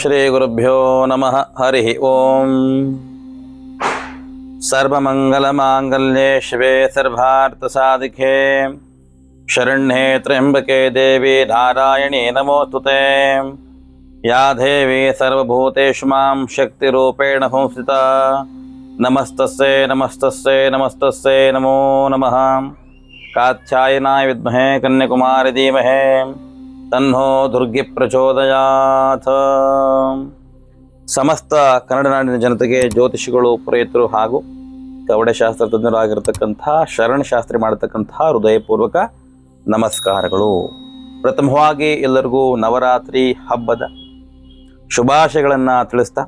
ಶ್ರೀ ಗುರುಭ್ಯೋ ನಮಃ. ಹರಿ ಓಂ. ಸರ್ವಮಂಗಲಮಾಂಗಲ್ಯೆ ಶಿವೆ ಸರ್ವಾರ್ಥಸಾಧಿಕೆ ಶರಣ್ಯೆ ತ್ರ್ಯಂಬಕೆ ದೇವಿ ನಾರಾಯಣಿ ನಮೋಸ್ತುತೆ. ಯಾ ದೇವಿ ಸರ್ವಭೂತೇಷು ಮಾಂ ಶಕ್ತಿರೂಪೇಣ ಸಂಸ್ಥಿತಾ. ನಮಸ್ತಸ್ಯೈ ನಮಸ್ತಸ್ಯೈ ನಮಸ್ತಸ್ಯೈ ನಮೋ ನಮಃ. ಕಾತ್ಯಾಯನಾಯ ವಿದ್ಮಹೇ ಕನ್ಯಾಕುಮಾರಿ ಧೀಮಹಿ ತನ್ನೋ ದುರ್ಗಿ ಪ್ರಚೋದಯಾತ್. ಸಮಸ್ತ ಕನ್ನಡ ನಾಡಿನ ಜನತೆಗೆ ಜ್ಯೋತಿಷಿಗಳು, ಪುರೋಹಿತರು ಹಾಗೂ ಕವಡೆಶಾಸ್ತ್ರ ತಜ್ಞರಾಗಿರ್ತಕ್ಕಂಥ ಶರಣಶಾಸ್ತ್ರಿ ಮಾಡತಕ್ಕಂಥ ಹೃದಯಪೂರ್ವಕ ನಮಸ್ಕಾರಗಳು. ಪ್ರಥಮವಾಗಿ ಎಲ್ಲರಿಗೂ ನವರಾತ್ರಿ ಹಬ್ಬದ ಶುಭಾಶಯಗಳನ್ನು ತಿಳಿಸ್ತಾ,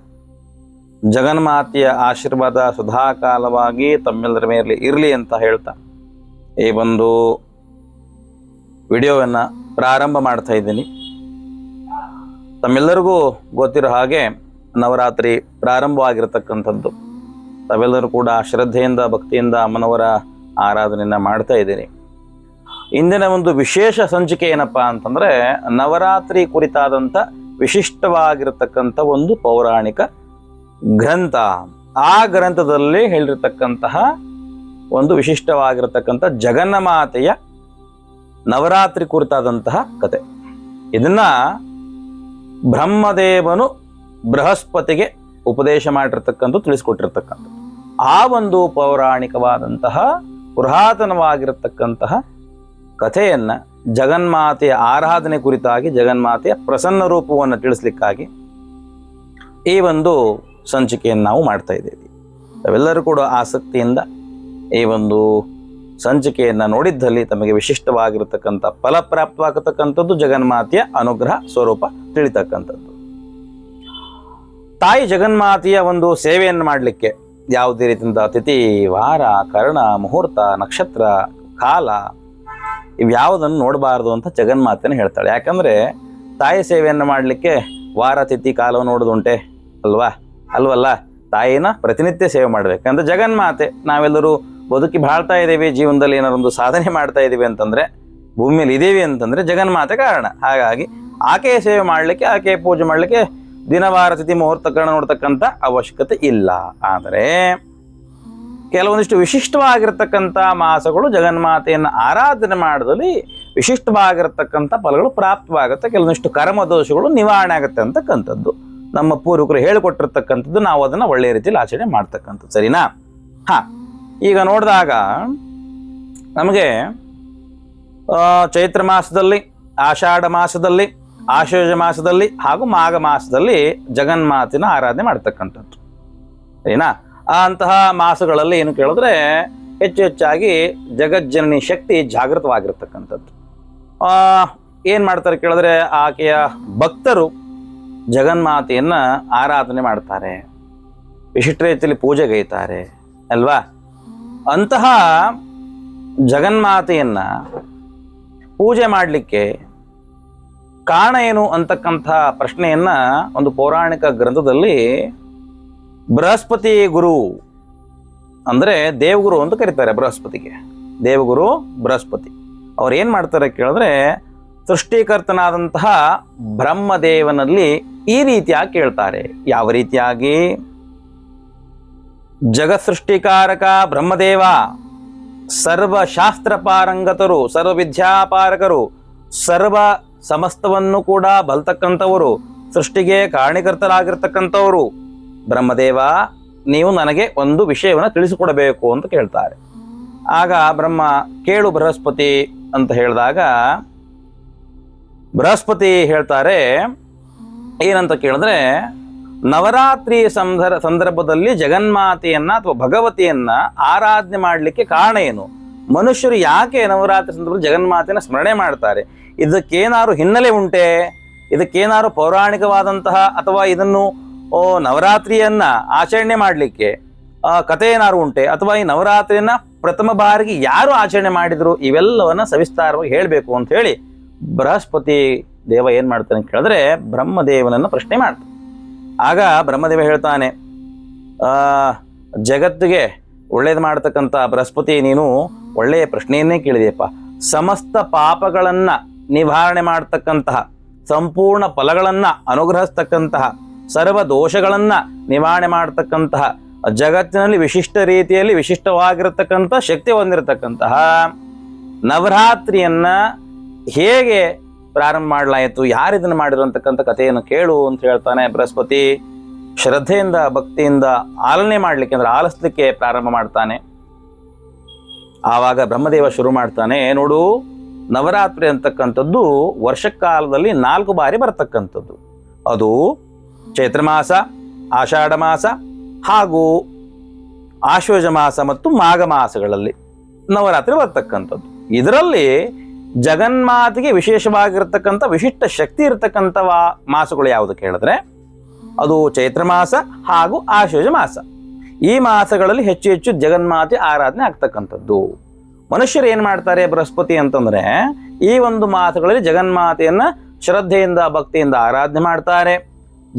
ಜಗನ್ಮಾತೆಯ ಆಶೀರ್ವಾದ ಸದಾಕಾಲವಾಗಿ ತಮ್ಮೆಲ್ಲರ ಮೇಲೆ ಇರಲಿ ಅಂತ ಹೇಳ್ತಾ ಈ ಒಂದು ವಿಡಿಯೋವನ್ನು ಪ್ರಾರಂಭ ಮಾಡ್ತಾ ಇದ್ದೀನಿ. ತಮ್ಮೆಲ್ಲರಿಗೂ ಗೊತ್ತಿರೋ ಹಾಗೆ ನವರಾತ್ರಿ ಪ್ರಾರಂಭವಾಗಿರತಕ್ಕಂಥದ್ದು. ತಾವೆಲ್ಲರೂ ಕೂಡ ಶ್ರದ್ಧೆಯಿಂದ ಭಕ್ತಿಯಿಂದ ಅಮ್ಮನವರ ಆರಾಧನೆಯನ್ನು ಮಾಡ್ತಾ ಇದ್ದೀನಿ. ಇಂದಿನ ಒಂದು ವಿಶೇಷ ಸಂಚಿಕೆ ಏನಪ್ಪ ಅಂತಂದರೆ, ನವರಾತ್ರಿ ಕುರಿತಾದಂಥ ವಿಶಿಷ್ಟವಾಗಿರತಕ್ಕಂಥ ಒಂದು ಪೌರಾಣಿಕ ಗ್ರಂಥ. ಆ ಗ್ರಂಥದಲ್ಲಿ ಹೇಳಿರ್ತಕ್ಕಂತಹ ಒಂದು ವಿಶಿಷ್ಟವಾಗಿರತಕ್ಕಂಥ ಜಗನ್ಮಾತೆಯ ನವರಾತ್ರಿ ಕುರಿತಾದಂತಹ ಕತೆ. ಇದನ್ನ ಬ್ರಹ್ಮದೇವನು ಬೃಹಸ್ಪತಿಗೆ ಉಪದೇಶ ಮಾಡಿರ್ತಕ್ಕಂಥ, ತಿಳಿಸ್ಕೊಟ್ಟಿರ್ತಕ್ಕಂಥದ್ದು. ಆ ಒಂದು ಪೌರಾಣಿಕವಾದಂತಹ ಪುರಾತನವಾಗಿರತಕ್ಕಂತಹ ಕಥೆಯನ್ನ ಜಗನ್ಮಾತೆಯ ಆರಾಧನೆ ಕುರಿತಾಗಿ, ಜಗನ್ಮಾತೆಯ ಪ್ರಸನ್ನ ರೂಪವನ್ನು ತಿಳಿಸ್ಲಿಕ್ಕಾಗಿ ಈ ಒಂದು ಸಂಚಿಕೆಯನ್ನು ನಾವು ಮಾಡ್ತಾ ಇದ್ದೀವಿ. ತಾವೆಲ್ಲರೂ ಕೂಡ ಆಸಕ್ತಿಯಿಂದ ಈ ಒಂದು ಸಂಚಿಕೆಯನ್ನು ನೋಡಿದ್ದಲ್ಲಿ ತಮಗೆ ವಿಶಿಷ್ಟವಾಗಿರತಕ್ಕಂಥ ಫಲಪ್ರಾಪ್ತವಾಗತಕ್ಕಂಥದ್ದು, ಜಗನ್ಮಾತೆಯ ಅನುಗ್ರಹ ಸ್ವರೂಪ ತಿಳಿತಕ್ಕಂಥದ್ದು. ತಾಯಿ ಜಗನ್ಮಾತೆಯ ಒಂದು ಸೇವೆಯನ್ನು ಮಾಡಲಿಕ್ಕೆ ಯಾವುದೇ ರೀತಿಯಿಂದ ತಿಥಿ, ವಾರ, ಕರ್ಣ, ಮುಹೂರ್ತ, ನಕ್ಷತ್ರ, ಕಾಲ ಇವ್ಯಾವುದನ್ನು ನೋಡಬಾರ್ದು ಅಂತ ಜಗನ್ಮಾತೆಯನ್ನು ಹೇಳ್ತಾಳೆ. ಯಾಕಂದರೆ ತಾಯಿ ಸೇವೆಯನ್ನು ಮಾಡಲಿಕ್ಕೆ ವಾರ, ತಿಥಿ, ಕಾಲವನ್ನು ನೋಡೋದುಂಟೆ ಅಲ್ವಲ್ಲ. ತಾಯಿನ ಪ್ರತಿನಿತ್ಯ ಸೇವೆ ಮಾಡಬೇಕಂದ್ರೆ ಜಗನ್ಮಾತೆ, ನಾವೆಲ್ಲರೂ ಬದುಕಿ ಬಾಳ್ತಾ ಇದ್ದೀವಿ, ಜೀವನದಲ್ಲಿ ಏನಾದ್ರು ಒಂದು ಸಾಧನೆ ಮಾಡ್ತಾ ಇದ್ದೀವಿ ಅಂತಂದರೆ, ಭೂಮಿಯಲ್ಲಿ ಇದ್ದೀವಿ ಅಂತಂದರೆ ಜಗನ್ಮಾತೆ ಕಾರಣ. ಹಾಗಾಗಿ ಆಕೆಯ ಸೇವೆ ಮಾಡಲಿಕ್ಕೆ, ಆಕೆಯ ಪೂಜೆ ಮಾಡಲಿಕ್ಕೆ ದಿನವಾರ ತಿಥಿ ಮುಹೂರ್ತ ಕರ್ಣ ನೋಡ್ತಕ್ಕಂಥ ಅವಶ್ಯಕತೆ ಇಲ್ಲ. ಆದರೆ ಕೆಲವೊಂದಿಷ್ಟು ವಿಶಿಷ್ಟವಾಗಿರ್ತಕ್ಕಂಥ ಮಾಸಗಳು ಜಗನ್ಮಾತೆಯನ್ನು ಆರಾಧನೆ ಮಾಡೋದ್ರಲ್ಲಿ ವಿಶಿಷ್ಟವಾಗಿರತಕ್ಕಂಥ ಫಲಗಳು ಪ್ರಾಪ್ತವಾಗುತ್ತೆ. ಕೆಲವೊಂದಿಷ್ಟು ಕರ್ಮದೋಷಗಳು ನಿವಾರಣೆ ಆಗುತ್ತೆ ಅಂತಕ್ಕಂಥದ್ದು ನಮ್ಮ ಪೂರ್ವಿಕರು ಹೇಳಿಕೊಟ್ಟಿರ್ತಕ್ಕಂಥದ್ದು. ನಾವು ಅದನ್ನು ಒಳ್ಳೆಯ ರೀತಿಯಲ್ಲಿ ಆಚರಣೆ ಮಾಡ್ತಕ್ಕಂಥದ್ದು. ಸರಿನಾ? ಈಗ ನೋಡಿದಾಗ ನಮಗೆ ಚೈತ್ರ ಮಾಸದಲ್ಲಿ, ಆಷಾಢ ಮಾಸದಲ್ಲಿ, ಆಶ್ವಯುಜ ಮಾಸದಲ್ಲಿ ಹಾಗೂ ಮಾಘ ಮಾಸದಲ್ಲಿ ಜಗನ್ಮಾತಿನ ಆರಾಧನೆ ಮಾಡ್ತಕ್ಕಂಥದ್ದು. ಸರಿನಾ? ಅಂತಹ ಮಾಸಗಳಲ್ಲಿ ಏನು ಕೇಳಿದ್ರೆ ಹೆಚ್ಚು ಹೆಚ್ಚಾಗಿ ಜಗಜ್ಜನನಿ ಶಕ್ತಿ ಜಾಗೃತವಾಗಿರ್ತಕ್ಕಂಥದ್ದು. ಏನು ಮಾಡ್ತಾರೆ ಕೇಳಿದ್ರೆ, ಆಕೆಯ ಭಕ್ತರು ಜಗನ್ಮಾತೆಯನ್ನು ಆರಾಧನೆ ಮಾಡ್ತಾರೆ, ವಿಶಿಷ್ಟ ರೀತಿಯಲ್ಲಿ ಪೂಜೆಗೈತಾರೆ ಅಲ್ವಾ. ಅಂತಹ ಜಗನ್ಮಾತೆಯನ್ನು ಪೂಜೆ ಮಾಡಲಿಕ್ಕೆ ಕಾರಣ ಏನು ಅಂತಕ್ಕಂಥ ಪ್ರಶ್ನೆಯನ್ನು ಒಂದು ಪೌರಾಣಿಕ ಗ್ರಂಥದಲ್ಲಿ ಬೃಹಸ್ಪತಿ ಗುರು, ಅಂದರೆ ದೇವಗುರು ಅಂತ ಕರೀತಾರೆ ಬೃಹಸ್ಪತಿಗೆ. ದೇವಗುರು ಬೃಹಸ್ಪತಿ ಅವ್ರು ಏನು ಮಾಡ್ತಾರೆ ಕೇಳಿದ್ರೆ, ಸೃಷ್ಟಿಕರ್ತನಾದಂತಹ ಬ್ರಹ್ಮದೇವನಲ್ಲಿ ಈ ರೀತಿಯಾಗಿ ಕೇಳ್ತಾರೆ. ಯಾವ ರೀತಿಯಾಗಿ? ಜಗತ್ ಸೃಷ್ಟಿಕಾರಕ ಬ್ರಹ್ಮದೇವ, ಸರ್ವಶಾಸ್ತ್ರ ಪಾರಂಗತರು, ಸರ್ವ ವಿದ್ಯಾಪಾರಕರು, ಸರ್ವ ಸಮಸ್ತವನ್ನು ಕೂಡ ಬಲ್ತಕ್ಕಂಥವರು, ಸೃಷ್ಟಿಗೆ ಕಾರಣೀಕರ್ತರಾಗಿರ್ತಕ್ಕಂಥವರು ಬ್ರಹ್ಮದೇವ, ನೀವು ನನಗೆ ಒಂದು ವಿಷಯವನ್ನು ತಿಳಿಸಿಕೊಡಬೇಕು ಅಂತ ಕೇಳ್ತಾರೆ. ಆಗ ಬ್ರಹ್ಮ, ಕೇಳು ಬೃಹಸ್ಪತಿ ಅಂತ ಹೇಳಿದಾಗ ಬೃಹಸ್ಪತಿ ಹೇಳ್ತಾರೆ ಏನಂತ ಕೇಳಿದ್ರೆ, ನವರಾತ್ರಿ ಸಂದರ್ಭದಲ್ಲಿ ಜಗನ್ಮಾತೆಯನ್ನ ಅಥವಾ ಭಗವತಿಯನ್ನ ಆರಾಧನೆ ಮಾಡಲಿಕ್ಕೆ ಕಾರಣ ಏನು? ಮನುಷ್ಯರು ಯಾಕೆ ನವರಾತ್ರಿ ಸಂದರ್ಭದಲ್ಲಿ ಜಗನ್ಮಾತೆಯನ್ನು ಸ್ಮರಣೆ ಮಾಡ್ತಾರೆ? ಇದಕ್ಕೇನಾದ್ರು ಹಿನ್ನೆಲೆ ಉಂಟೆ? ಇದಕ್ಕೇನಾದ್ರು ಪೌರಾಣಿಕವಾದಂತಹ ಅಥವಾ ಇದನ್ನು ನವರಾತ್ರಿಯನ್ನ ಆಚರಣೆ ಮಾಡಲಿಕ್ಕೆ ಕಥೆ ಏನಾದ್ರು ಉಂಟೆ? ಅಥವಾ ಈ ನವರಾತ್ರಿಯನ್ನ ಪ್ರಥಮ ಬಾರಿಗೆ ಯಾರು ಆಚರಣೆ ಮಾಡಿದ್ರು? ಇವೆಲ್ಲವನ್ನ ಸವಿಸ್ತಾರವಾಗಿ ಹೇಳಬೇಕು ಅಂತ ಹೇಳಿ ಬೃಹಸ್ಪತಿ ದೇವ ಏನು ಮಾಡ್ತಾನೆ ಅಂತ ಕೇಳಿದ್ರೆ, ಬ್ರಹ್ಮದೇವನನ್ನು ಪ್ರಶ್ನೆ ಮಾಡ್ತಾನೆ. ಆಗ ಬ್ರಹ್ಮದೇವ ಹೇಳ್ತಾನೆ, ಜಗತ್ತಿಗೆ ಒಳ್ಳೇದು ಮಾಡ್ತಕ್ಕಂಥ ಬೃಹಸ್ಪತಿ, ನೀನು ಒಳ್ಳೆಯ ಪ್ರಶ್ನೆಯನ್ನೇ ಕೇಳಿದೆಯಪ್ಪ. ಸಮಸ್ತ ಪಾಪಗಳನ್ನು ನಿವಾರಣೆ ಮಾಡ್ತಕ್ಕಂತಹ ಸಂಪೂರ್ಣ ಫಲಗಳನ್ನ ಅನುಗ್ರಹಿಸ್ತಕ್ಕಂತಹ, ಸರ್ವ ದೋಷಗಳನ್ನ ನಿವಾರಣೆ ಮಾಡತಕ್ಕಂತಹ, ಜಗತ್ತಿನಲ್ಲಿ ವಿಶಿಷ್ಟ ರೀತಿಯಲ್ಲಿ ವಿಶಿಷ್ಟವಾಗಿರತಕ್ಕಂಥ ಶಕ್ತಿ ಹೊಂದಿರತಕ್ಕಂತಹ ನವರಾತ್ರಿಯನ್ನ ಹೇಗೆ ಪ್ರಾರಂಭ ಮಾಡಲಾಯಿತು, ಯಾರಿದನ್ನು ಮಾಡಿರು ಅಂತಕ್ಕಂಥ ಕಥೆಯನ್ನು ಕೇಳು ಅಂತ ಹೇಳ್ತಾನೆ ಬೃಹಸ್ಪತಿ. ಶ್ರದ್ಧೆಯಿಂದ ಭಕ್ತಿಯಿಂದ ಆಲನೆ ಮಾಡಲಿಕ್ಕೆ ಅಂದ್ರೆ ಆಲಿಸ್ಲಿಕ್ಕೆ ಪ್ರಾರಂಭ ಮಾಡ್ತಾನೆ. ಆವಾಗ ಬ್ರಹ್ಮದೇವ ಶುರು ಮಾಡ್ತಾನೆ, ನೋಡು, ನವರಾತ್ರಿ ಅಂತಕ್ಕಂಥದ್ದು ವರ್ಷಕಾಲದಲ್ಲಿ 4 ಬಾರಿ ಬರ್ತಕ್ಕಂಥದ್ದು. ಅದು ಚೈತ್ರ ಮಾಸ, ಆಷಾಢ ಮಾಸ ಹಾಗೂ ಆಶ್ವಜ ಮಾಸ ಮತ್ತು ಮಾಘ ಮಾಸಗಳಲ್ಲಿ ನವರಾತ್ರಿ ಬರ್ತಕ್ಕಂಥದ್ದು. ಇದರಲ್ಲಿ ಜಗನ್ಮಾತೆಗೆ ವಿಶೇಷವಾಗಿರ್ತಕ್ಕಂಥ ವಿಶಿಷ್ಟ ಶಕ್ತಿ ಇರತಕ್ಕಂಥ ಮಾಸಗಳು ಯಾವುದು ಕೇಳಿದ್ರೆ ಅದು ಚೈತ್ರ ಮಾಸ ಹಾಗೂ ಆಶ್ವಜ ಮಾಸ. ಈ ಮಾಸಗಳಲ್ಲಿ ಹೆಚ್ಚು ಹೆಚ್ಚು ಜಗನ್ಮಾತೆ ಆರಾಧನೆ ಆಗ್ತಕ್ಕಂಥದ್ದು. ಮನುಷ್ಯರು ಏನು ಮಾಡ್ತಾರೆ ಬೃಹಸ್ಪತಿ ಅಂತಂದ್ರೆ ಈ ಒಂದು ಮಾಸಗಳಲ್ಲಿ ಜಗನ್ಮಾತೆಯನ್ನ ಶ್ರದ್ಧೆಯಿಂದ ಭಕ್ತಿಯಿಂದ ಆರಾಧನೆ ಮಾಡ್ತಾರೆ,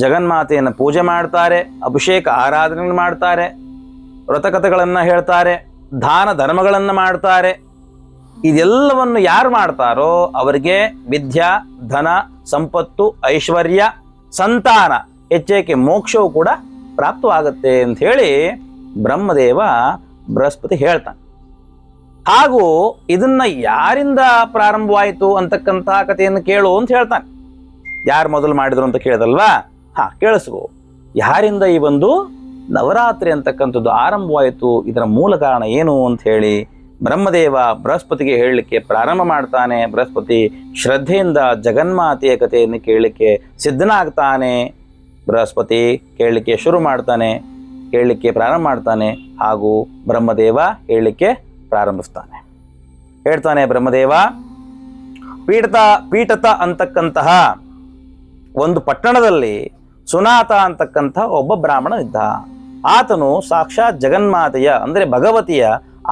ಜಗನ್ಮಾತೆಯನ್ನು ಪೂಜೆ ಮಾಡ್ತಾರೆ, ಅಭಿಷೇಕ ಆರಾಧನೆ ಮಾಡ್ತಾರೆ, ವ್ರತಕಥೆಗಳನ್ನು ಹೇಳ್ತಾರೆ, ದಾನ ಧರ್ಮಗಳನ್ನು ಮಾಡ್ತಾರೆ. ಇದೆಲ್ಲವನ್ನು ಯಾರು ಮಾಡ್ತಾರೋ ಅವರಿಗೆ ವಿದ್ಯಾ, ಧನ, ಸಂಪತ್ತು, ಐಶ್ವರ್ಯ, ಸಂತಾನ, ಹೆಚ್ಚೇಕೆ ಮೋಕ್ಷವು ಕೂಡ ಪ್ರಾಪ್ತವಾಗುತ್ತೆ ಅಂತ ಹೇಳಿ ಬ್ರಹ್ಮದೇವ ಬೃಹಸ್ಪತಿ ಹೇಳ್ತಾನೆ. ಹಾಗೂ ಇದನ್ನ ಯಾರಿಂದ ಪ್ರಾರಂಭವಾಯಿತು ಅಂತಕ್ಕಂತಹ ಕಥೆಯನ್ನು ಕೇಳು ಅಂತ ಹೇಳ್ತಾನೆ. ಯಾರು ಮೊದಲು ಮಾಡಿದ್ರು ಅಂತ ಕೇಳಿದಲ್ವಾ? ಕೇಳಿಸ್ಕೋ. ಯಾರಿಂದ ಈ ಒಂದು ನವರಾತ್ರಿ ಅಂತಕ್ಕಂಥದ್ದು ಆರಂಭವಾಯಿತು, ಇದರ ಮೂಲ ಕಾರಣ ಏನು ಅಂತ ಹೇಳಿ ಬ್ರಹ್ಮದೇವ ಬೃಹಸ್ಪತಿಗೆ ಹೇಳಲಿಕ್ಕೆ ಪ್ರಾರಂಭ ಮಾಡ್ತಾನೆ. ಬೃಹಸ್ಪತಿ ಶ್ರದ್ಧೆಯಿಂದ ಜಗನ್ಮಾತೆಯ ಕಥೆಯನ್ನು ಕೇಳಲಿಕ್ಕೆ ಸಿದ್ಧನಾಗ್ತಾನೆ. ಬೃಹಸ್ಪತಿ ಕೇಳಲಿಕ್ಕೆ ಶುರು ಮಾಡ್ತಾನೆ, ಕೇಳಲಿಕ್ಕೆ ಪ್ರಾರಂಭ ಮಾಡ್ತಾನೆ, ಹಾಗೂ ಬ್ರಹ್ಮದೇವ ಹೇಳಲಿಕ್ಕೆ ಪ್ರಾರಂಭಿಸ್ತಾನೆ. ಹೇಳ್ತಾನೆ ಬ್ರಹ್ಮದೇವ, ಪೀಠತ ಅಂತಕ್ಕಂತಹ ಒಂದು ಪಟ್ಟಣದಲ್ಲಿ ಸುನಾತ ಅಂತಕ್ಕಂಥ ಒಬ್ಬ ಬ್ರಾಹ್ಮಣನಿದ್ದ. ಆತನು ಸಾಕ್ಷಾತ್ ಜಗನ್ಮಾತೆಯ ಅಂದರೆ ಭಗವತಿಯ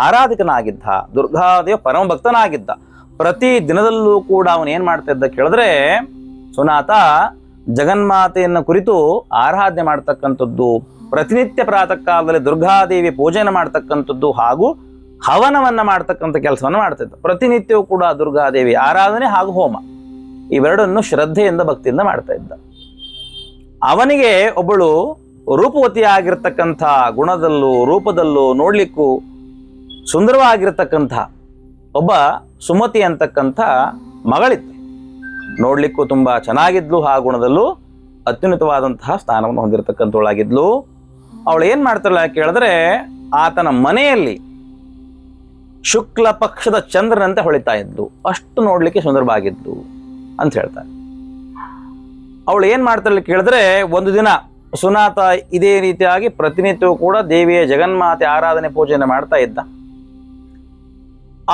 ಆರಾಧಕನಾಗಿದ್ದ, ದುರ್ಗಾದೇವ ಪರಮ ಭಕ್ತನಾಗಿದ್ದ. ಪ್ರತಿ ದಿನದಲ್ಲೂ ಕೂಡ ಅವನು ಏನು ಮಾಡ್ತಾ ಇದ್ದ ಕೇಳಿದ್ರೆ ಸುನಾತ ಜಗನ್ಮಾತೆಯನ್ನು ಕುರಿತು ಆರಾಧನೆ ಮಾಡ್ತಕ್ಕಂಥದ್ದು, ಪ್ರತಿನಿತ್ಯ ಪ್ರಾತಃ ಕಾಲದಲ್ಲಿ ದುರ್ಗಾದೇವಿ ಪೂಜೆಯನ್ನು ಮಾಡ್ತಕ್ಕಂಥದ್ದು ಹಾಗೂ ಹವನವನ್ನ ಮಾಡ್ತಕ್ಕಂಥ ಕೆಲಸವನ್ನು ಮಾಡ್ತಿದ್ದ. ಪ್ರತಿನಿತ್ಯವೂ ಕೂಡ ದುರ್ಗಾದೇವಿ ಆರಾಧನೆ ಹಾಗೂ ಹೋಮ ಇವೆರಡನ್ನು ಶ್ರದ್ಧೆಯಿಂದ ಭಕ್ತಿಯಿಂದ ಮಾಡ್ತಾ ಇದ್ದ. ಅವನಿಗೆ ಒಬ್ಬಳು ರೂಪವತಿಯಾಗಿರ್ತಕ್ಕಂಥ, ಗುಣದಲ್ಲೂ ರೂಪದಲ್ಲೂ ನೋಡ್ಲಿಕ್ಕೂ ಸುಂದರವಾಗಿರ್ತಕ್ಕಂಥ ಒಬ್ಬ ಸುಮತಿ ಅಂತಕ್ಕಂಥ ಮಗಳಿತ್ತು. ನೋಡ್ಲಿಕ್ಕೂ ತುಂಬಾ ಚೆನ್ನಾಗಿದ್ಲು, ಆ ಗುಣದಲ್ಲೂ ಅತ್ಯುನ್ನತವಾದಂತಹ ಸ್ಥಾನವನ್ನು ಹೊಂದಿರತಕ್ಕಂಥವಳಾಗಿದ್ಲು. ಅವಳು ಏನ್ ಮಾಡ್ತಾಳೆ ಕೇಳಿದ್ರೆ ಆತನ ಮನೆಯಲ್ಲಿ ಶುಕ್ಲ ಪಕ್ಷದ ಚಂದ್ರನಂತೆ ಹೊಳಿತಾ ಇದ್ಲು, ಅಷ್ಟು ನೋಡ್ಲಿಕ್ಕೆ ಸುಂದರವಾಗಿದ್ಲು ಅಂತ ಹೇಳ್ತಾರೆ. ಅವಳು ಏನ್ ಮಾಡ್ತಾಳೆ ಕೇಳಿದ್ರೆ ಒಂದು ದಿನ ಸುನಾತ ಇದೇ ರೀತಿಯಾಗಿ ಪ್ರತಿನಿತ್ಯವೂ ಕೂಡ ದೇವಿಯ ಜಗನ್ಮಾತೆ ಆರಾಧನೆ ಪೂಜೆಯನ್ನು ಮಾಡ್ತಾ ಇದ್ದ.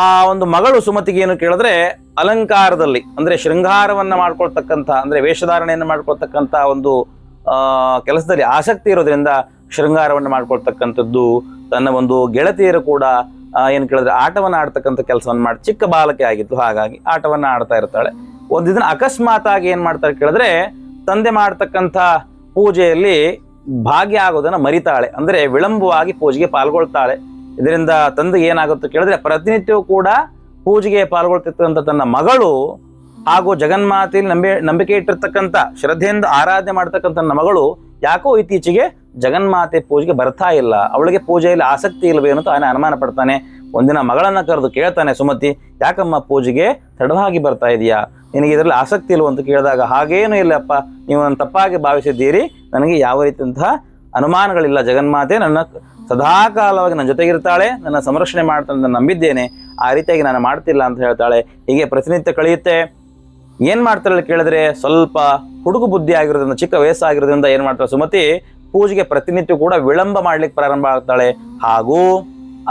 ಆ ಒಂದು ಮಗಳು ಸುಮತಿಗೆ ಏನು ಕೇಳಿದ್ರೆ ಅಲಂಕಾರದಲ್ಲಿ ಅಂದ್ರೆ ಶೃಂಗಾರವನ್ನ ಮಾಡ್ಕೊಳ್ತಕ್ಕಂಥ ಅಂದ್ರೆ ವೇಷಧಾರಣೆಯನ್ನು ಮಾಡ್ಕೊಳ್ತಕ್ಕಂಥ ಒಂದು ಕೆಲಸದಲ್ಲಿ ಆಸಕ್ತಿ ಇರೋದ್ರಿಂದ ಶೃಂಗಾರವನ್ನು ಮಾಡ್ಕೊಳ್ತಕ್ಕಂಥದ್ದು, ತನ್ನ ಒಂದು ಗೆಳತಿಯರು ಕೂಡ ಏನು ಕೇಳಿದ್ರೆ ಆಟವನ್ನು ಆಡ್ತಕ್ಕಂಥ ಕೆಲಸವನ್ನು ಮಾಡಿ, ಚಿಕ್ಕ ಬಾಲಕೆ ಆಗಿತ್ತು, ಹಾಗಾಗಿ ಆಟವನ್ನು ಆಡ್ತಾ ಇರ್ತಾಳೆ. ಒಂದು ದಿನ ಅಕಸ್ಮಾತ್ ಆಗಿ ಏನ್ ಮಾಡ್ತಾರೆ ಕೇಳಿದ್ರೆ ತಂದೆ ಮಾಡ್ತಕ್ಕಂಥ ಪೂಜೆಯಲ್ಲಿ ಭಾಗ್ಯ ಆಗೋದನ್ನ ಮರಿತಾಳೆ, ಅಂದ್ರೆ ವಿಳಂಬವಾಗಿ ಪೂಜೆಗೆ ಪಾಲ್ಗೊಳ್ತಾಳೆ. ಇದರಿಂದ ತಂದೆಗೆ ಏನಾಗುತ್ತೆ ಕೇಳಿದ್ರೆ ಪ್ರತಿನಿತ್ಯವೂ ಕೂಡ ಪೂಜೆಗೆ ಪಾಲ್ಗೊಳ್ತಿರ್ತಕ್ಕಂಥ ತನ್ನ ಮಗಳು ಹಾಗೂ ಜಗನ್ಮಾತೆಯಲ್ಲಿ ನಂಬಿಕೆ ಇಟ್ಟಿರ್ತಕ್ಕಂಥ ಶ್ರದ್ಧೆಯಿಂದ ಆರಾಧನೆ ಮಾಡ್ತಕ್ಕಂಥ ನನ್ನ ಮಗಳು ಯಾಕೋ ಇತ್ತೀಚೆಗೆ ಜಗನ್ಮಾತೆ ಪೂಜೆಗೆ ಬರ್ತಾ ಇಲ್ಲ, ಅವಳಿಗೆ ಪೂಜೆಯಲ್ಲಿ ಆಸಕ್ತಿ ಇಲ್ಲವೇನು ಅಂತ ಅವನ ಅನುಮಾನ ಪಡ್ತಾನೆ. ಒಂದಿನ ಮಗಳನ್ನ ಕರೆದು ಕೇಳ್ತಾನೆ, ಸುಮತಿ ಯಾಕಮ್ಮ ಪೂಜೆಗೆ ತಡವಾಗಿ ಬರ್ತಾ ಇದೆಯಾ, ನಿನಗೆ ಇದರಲ್ಲಿ ಆಸಕ್ತಿ ಇಲ್ವ ಅಂತ ಕೇಳಿದಾಗ, ಹಾಗೇನೂ ಇಲ್ಲಪ್ಪ, ನೀವು ನನ್ನ ತಪ್ಪಾಗಿ ಭಾವಿಸಿದ್ದೀರಿ, ನನಗೆ ಯಾವ ರೀತಿಯಂತಹ ಅನುಮಾನಗಳಿಲ್ಲ, ಜಗನ್ಮಾತೆ ನನ್ನ ಸದಾಕಾಲವಾಗಿ ನನ್ನ ಜೊತೆಗಿರ್ತಾಳೆ, ನನ್ನ ಸಂರಕ್ಷಣೆ ಮಾಡ್ತಾಳೆ ಅಂತ ನಂಬಿದ್ದೇನೆ, ಆ ರೀತಿಯಾಗಿ ನಾನು ಮಾಡ್ತಿಲ್ಲ ಅಂತ ಹೇಳ್ತಾಳೆ. ಹೀಗೆ ಪ್ರತಿನಿತ್ಯ ಕಳೆಯುತ್ತೆ. ಏನ್ ಮಾಡ್ತಾಳೆ ಕೇಳಿದ್ರೆ ಸ್ವಲ್ಪ ಹುಡುಗು ಬುದ್ಧಿ ಆಗಿರೋದ್ರಿಂದ, ಚಿಕ್ಕ ವಯಸ್ಸಾಗಿರೋದ್ರಿಂದ ಏನ್ ಮಾಡ್ತಾಳೆ ಸುಮತಿ ಪೂಜೆಗೆ ಪ್ರತಿನಿತ್ಯ ಕೂಡ ವಿಳಂಬ ಮಾಡ್ಲಿಕ್ಕೆ ಪ್ರಾರಂಭ ಆಗ್ತಾಳೆ, ಹಾಗೂ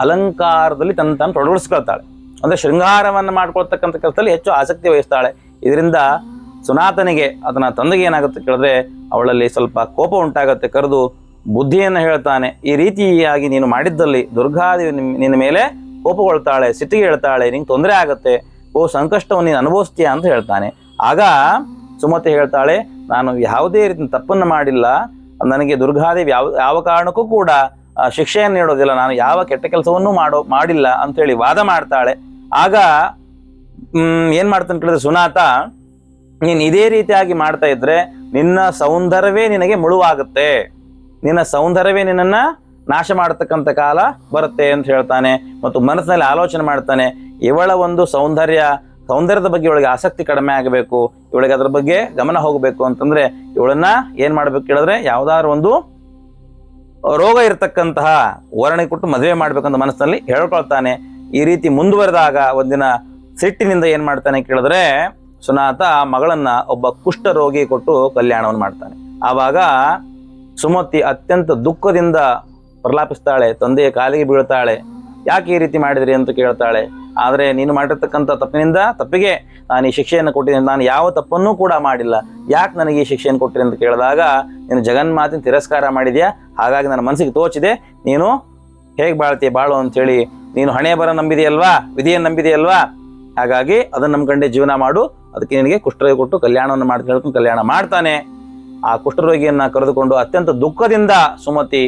ಅಲಂಕಾರದಲ್ಲಿ ತಾನು ತೊಡಗಿಸ್ಕೊಳ್ತಾಳೆ. ಅಂದ್ರೆ ಶೃಂಗಾರವನ್ನು ಮಾಡ್ಕೊಳ್ತಕ್ಕಂಥ ಕೆಲಸದಲ್ಲಿ ಹೆಚ್ಚು ಆಸಕ್ತಿ ವಹಿಸ್ತಾಳೆ. ಇದರಿಂದ ಸುನಾತನಿಗೆ ಅದನ್ನ ತಂದೆಗೆ ಏನಾಗುತ್ತೆ ಕೇಳಿದ್ರೆ ಅವಳಲ್ಲಿ ಸ್ವಲ್ಪ ಕೋಪ ಉಂಟಾಗುತ್ತೆ. ಕರೆದು ಬುದ್ಧಿಯನ್ನು ಹೇಳ್ತಾನೆ, ಈ ರೀತಿಯಾಗಿ ನೀನು ಮಾಡಿದ್ದಲ್ಲಿ ದುರ್ಗಾದೇವಿ ನಿನ್ನ ಮೇಲೆ ಕೋಪಗೊಳ್ತಾಳೆ, ಸಿಟ್ಟಿಗೆ ಹೇಳ್ತಾಳೆ, ನಿಂಗೆ ತೊಂದರೆ ಆಗುತ್ತೆ, ಸಂಕಷ್ಟವನ್ನು ನೀನು ಅನುಭವಿಸ್ತೀಯ ಅಂತ ಹೇಳ್ತಾನೆ. ಆಗ ಸುಮತಿ ಹೇಳ್ತಾಳೆ, ನಾನು ಯಾವುದೇ ರೀತಿ ತಪ್ಪನ್ನು ಮಾಡಿಲ್ಲ, ನನಗೆ ದುರ್ಗಾದೇವಿ ಯಾವ ಕಾರಣಕ್ಕೂ ಕೂಡ ಶಿಕ್ಷೆಯನ್ನು ನೀಡೋದಿಲ್ಲ, ನಾನು ಯಾವ ಕೆಟ್ಟ ಕೆಲಸವನ್ನೂ ಮಾಡಿಲ್ಲ ಅಂತೇಳಿ ವಾದ ಮಾಡ್ತಾಳೆ. ಆಗ ಏನ್ ಮಾಡ್ತಾನೆ ಕೇಳಿದ್ರೆ ಸುನಾತ ನೀನು ಇದೇ ರೀತಿಯಾಗಿ ಮಾಡ್ತಾ ಇದ್ರೆ ನಿನ್ನ ಸೌಂದರ್ಯವೇ ನಿನಗೆ ಮುಳುವಾಗುತ್ತೆ, ನಿನ್ನ ಸೌಂದರ್ಯವೇ ನಿನ್ನನ್ನು ನಾಶ ಮಾಡತಕ್ಕಂಥ ಕಾಲ ಬರುತ್ತೆ ಅಂತ ಹೇಳ್ತಾನೆ. ಮತ್ತು ಮನಸ್ಸಿನಲ್ಲಿ ಆಲೋಚನೆ ಮಾಡ್ತಾನೆ, ಇವಳ ಒಂದು ಸೌಂದರ್ಯದ ಬಗ್ಗೆ ಇವಳಿಗೆ ಆಸಕ್ತಿ ಕಡಿಮೆ ಆಗಬೇಕು, ಇವಳಿಗೆ ಅದ್ರ ಬಗ್ಗೆ ಗಮನ ಹೋಗಬೇಕು ಅಂತಂದ್ರೆ ಇವಳನ್ನ ಏನ್ ಮಾಡ್ಬೇಕು ಹೇಳಿದ್ರೆ ಯಾವ್ದಾದ್ರು ಒಂದು ರೋಗ ಇರತಕ್ಕಂತಹ ವರ್ಣೆ ಕೊಟ್ಟು ಮದುವೆ ಮಾಡ್ಬೇಕಂತ ಮನಸ್ಸಿನಲ್ಲಿ ಹೇಳ್ಕೊಳ್ತಾನೆ. ಈ ರೀತಿ ಮುಂದುವರೆದಾಗ ಒಂದಿನ ಸಿಟ್ಟಿನಿಂದ ಏನ್ ಮಾಡ್ತಾನೆ ಕೇಳಿದ್ರೆ ಸುನಾತ ಮಗಳನ್ನ ಒಬ್ಬ ಕುಷ್ಠ ರೋಗಿ ಕೊಟ್ಟು ಕಲ್ಯಾಣವನ್ನು ಮಾಡ್ತಾನೆ. ಆವಾಗ ಸುಮತಿ ಅತ್ಯಂತ ದುಃಖದಿಂದ ಪ್ರಲಾಪಿಸ್ತಾಳೆ, ತಂದೆಯ ಕಾಲಿಗೆ ಬೀಳ್ತಾಳೆ. ಯಾಕೆ ಈ ರೀತಿ ಮಾಡಿದ್ರಿ ಅಂತ ಕೇಳ್ತಾಳೆ. ಆದರೆ ನೀನು ಮಾಡಿರ್ತಕ್ಕಂಥ ತಪ್ಪಿಗೆ ನಾನು ಈ ಶಿಕ್ಷೆಯನ್ನು ಕೊಟ್ಟಿದ್ದೀನಿ, ನಾನು ಯಾವ ತಪ್ಪನ್ನೂ ಕೂಡ ಮಾಡಿಲ್ಲ, ಯಾಕೆ ನನಗೆ ಈ ಶಿಕ್ಷೆಯನ್ನು ಕೊಟ್ಟಿರಿ ಅಂತ ಕೇಳಿದಾಗ ನೀನು ಜಗನ್ಮಾತಿನ ತಿರಸ್ಕಾರ ಮಾಡಿದ್ಯಾ, ಹಾಗಾಗಿ ನನ್ನ ಮನಸ್ಸಿಗೆ ತೋಚಿದೆ, ನೀನು ಹೇಗೆ ಬಾಳ್ತೀಯ ಬಾಳು ಅಂಥೇಳಿ, ನೀನು ಹಣೆ ಬರ ನಂಬಿದೆಯಲ್ವಾ, ವಿಧಿಯನ್ನು ನಂಬಿದೆಯಲ್ವಾ, ಹಾಗಾಗಿ ಅದನ್ನು ನಂಬ್ಕೊಂಡೆ ಜೀವನ ಮಾಡು, ಅದಕ್ಕೆ ನಿನಗೆ ಕುಷ್ಠರೋಗಿ ಕೊಟ್ಟು ಕಲ್ಯಾಣವನ್ನು ಮಾಡಿ ಹೇಳ್ಕೊಂಡು ಕಲ್ಯಾಣ ಮಾಡ್ತಾನೆ. ಆ ಕುಷ್ಠರೋಗಿಯನ್ನು ಕರೆದುಕೊಂಡು ಅತ್ಯಂತ ದುಃಖದಿಂದ ಸುಮತಿ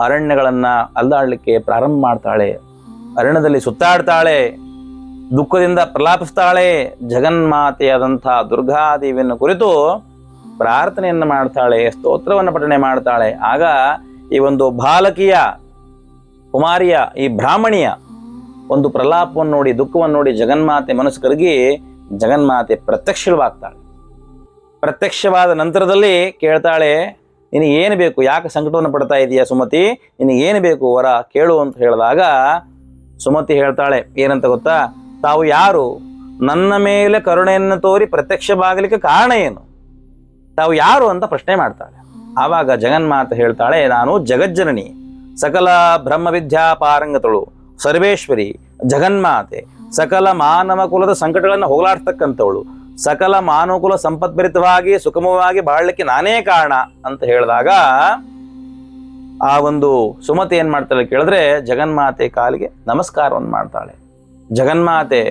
ಅರಣ್ಯಗಳನ್ನ ಅಲ್ದಾಡ್ಲಿಕ್ಕೆ ಪ್ರಾರಂಭ ಮಾಡ್ತಾಳೆ. ಅರಣ್ಯದಲ್ಲಿ ಸುತ್ತಾಡ್ತಾಳೆ, ದುಃಖದಿಂದ ಪ್ರಲಾಪಿಸ್ತಾಳೆ. ಜಗನ್ಮಾತೆಯಾದಂಥ ದುರ್ಗಾದೇವಿಯನ್ನು ಕುರಿತು ಪ್ರಾರ್ಥನೆಯನ್ನು ಮಾಡ್ತಾಳೆ, ಸ್ತೋತ್ರವನ್ನು ಪಠಣೆ ಮಾಡ್ತಾಳೆ. ಆಗ ಈ ಒಂದು ಬಾಲಕಿಯ ಕುಮಾರಿಯ ಈ ಬ್ರಾಹ್ಮಣಿಯ ಒಂದು ಪ್ರಲಾಪವನ್ನು ನೋಡಿ, ದುಃಖವನ್ನು ನೋಡಿ ಜಗನ್ಮಾತೆ ಮನಸ್ಸು ಕರಗಿ ಜಗನ್ಮಾತೆ ಪ್ರತ್ಯಕ್ಷವಾಗ್ತಾಳೆ. ಪ್ರತ್ಯಕ್ಷವಾದ ನಂತರದಲ್ಲಿ ಕೇಳ್ತಾಳೆ, ನಿನಗೆ ಏನು ಬೇಕು, ಯಾಕೆ ಸಂಕಟವನ್ನು ಪಡ್ತಾ ಇದೀಯಾ ಸುಮತಿ, ನಿನಗೆ ಏನು ಬೇಕು ವರ ಕೇಳು ಅಂತ ಹೇಳಿದಾಗ ಸುಮತಿ ಹೇಳ್ತಾಳೆ ಏನಂತ ಗೊತ್ತಾ, ತಾವು ಯಾರು, ನನ್ನ ಮೇಲೆ ಕರುಣೆಯನ್ನು ತೋರಿ ಪ್ರತ್ಯಕ್ಷವಾಗಲಿಕ್ಕೆ ಕಾರಣ ಏನು, ತಾವು ಯಾರು ಅಂತ ಪ್ರಶ್ನೆ ಮಾಡ್ತಾಳೆ. ಆವಾಗ ಜಗನ್ಮಾತೆ ಹೇಳ್ತಾಳೆ, ನಾನು ಜಗಜ್ಜನನಿ, ಸಕಲ ಬ್ರಹ್ಮವಿದ್ಯಾ ಪಾರಂಗತಳು, ಸರ್ವೇಶ್ವರಿ, ಜಗನ್ಮಾತೆ, ಸಕಲ ಮಾನವ ಕುಲದ ಸಂಕಟಗಳನ್ನು ಹೋಗಲಾಡ್ತಕ್ಕಂಥವಳು, ಸಕಲ ಮಾನವಕುಲ ಸಂಪದ್ಭರಿತವಾಗಿ ಸುಖಮವಾಗಿ ಬಾಳಲಿಕ್ಕೆ ನಾನೇ ಕಾರಣ ಅಂತ ಹೇಳಿದಾಗ ಆ ಒಂದು ಸುಮತಿ ಏನ್ ಮಾಡ್ತಾಳೆ ಕೇಳಿದ್ರೆ ಜಗನ್ಮಾತೆ ಕಾಲಿಗೆ ನಮಸ್ಕಾರವನ್ನು ಮಾಡ್ತಾಳೆ. ಜಗನ್ಮಾತೆ,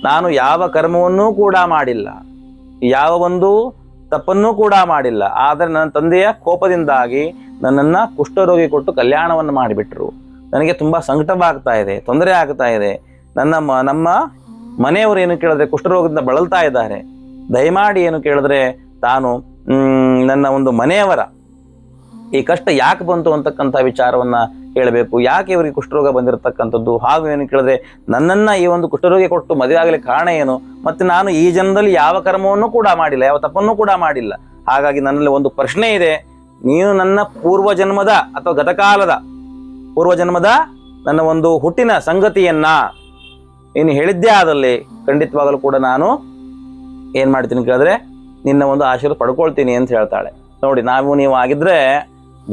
ನಾನು ಯಾವ ಕರ್ಮವನ್ನೂ ಕೂಡ ಮಾಡಿಲ್ಲ, ಯಾವ ಒಂದು ತಪ್ಪನ್ನೂ ಕೂಡ ಮಾಡಿಲ್ಲ, ಆದರೆ ನನ್ನ ತಂದೆಯ ಕೋಪದಿಂದಾಗಿ ನನ್ನನ್ನು ಕುಷ್ಠರೋಗಿ ಕೊಟ್ಟು ಕಲ್ಯಾಣವನ್ನು ಮಾಡಿಬಿಟ್ರು. ನನಗೆ ತುಂಬ ಸಂಕಟವಾಗ್ತಾ ಇದೆ, ತೊಂದರೆ ಆಗ್ತಾ ಇದೆ. ನಮ್ಮ ಮನೆಯವರು ಏನು ಕೇಳಿದ್ರೆ ಕುಷ್ಠರೋಗದಿಂದ ಬಳಲ್ತಾ ಇದ್ದಾರೆ, ದಯಮಾಡಿ ಏನು ಕೇಳಿದ್ರೆ ತಾನು ನನ್ನ ಒಂದು ಮನೆಯವರ ಈ ಕಷ್ಟ ಯಾಕೆ ಬಂತು ಅಂತಕ್ಕಂಥ ವಿಚಾರವನ್ನ ಹೇಳಬೇಕು, ಯಾಕೆ ಇವರಿಗೆ ಕುಷ್ಠರೋಗ ಬಂದಿರತಕ್ಕಂಥದ್ದು, ಹಾಗೂ ಏನು ಕೇಳಿದ್ರೆ ನನ್ನನ್ನು ಈ ಒಂದು ಕುಷ್ಠರೋಗಿ ಕೊಟ್ಟು ಮದುವೆ ಆಗಲಿಕ್ಕೆ ಕಾರಣ ಏನು, ಮತ್ತು ನಾನು ಈ ಜನ್ಮದಲ್ಲಿ ಯಾವ ಕರ್ಮವನ್ನು ಕೂಡ ಮಾಡಿಲ್ಲ, ಯಾವ ತಪ್ಪನ್ನು ಕೂಡ ಮಾಡಿಲ್ಲ. ಹಾಗಾಗಿ ನನ್ನಲ್ಲಿ ಒಂದು ಪ್ರಶ್ನೆ ಇದೆ, ನೀನು ನನ್ನ ಪೂರ್ವಜನ್ಮದ ಅಥವಾ ಗತಕಾಲದ ಪೂರ್ವಜನ್ಮದ ನನ್ನ ಒಂದು ಹುಟ್ಟಿನ ಸಂಗತಿಯನ್ನ ನೀನು ಹೇಳಿದ್ದೇ ಆದಲ್ಲಿ ಖಂಡಿತವಾಗಲೂ ಕೂಡ ನಾನು ಏನು ಮಾಡ್ತೀನಿ ಕೇಳಿದ್ರೆ ನಿನ್ನ ಒಂದು ಆಶೀರ್ವಾದ ಪಡ್ಕೊಳ್ತೀನಿ ಅಂತ ಹೇಳ್ತಾಳೆ. ನೋಡಿ, ನೀವು ಆಗಿದ್ರೆ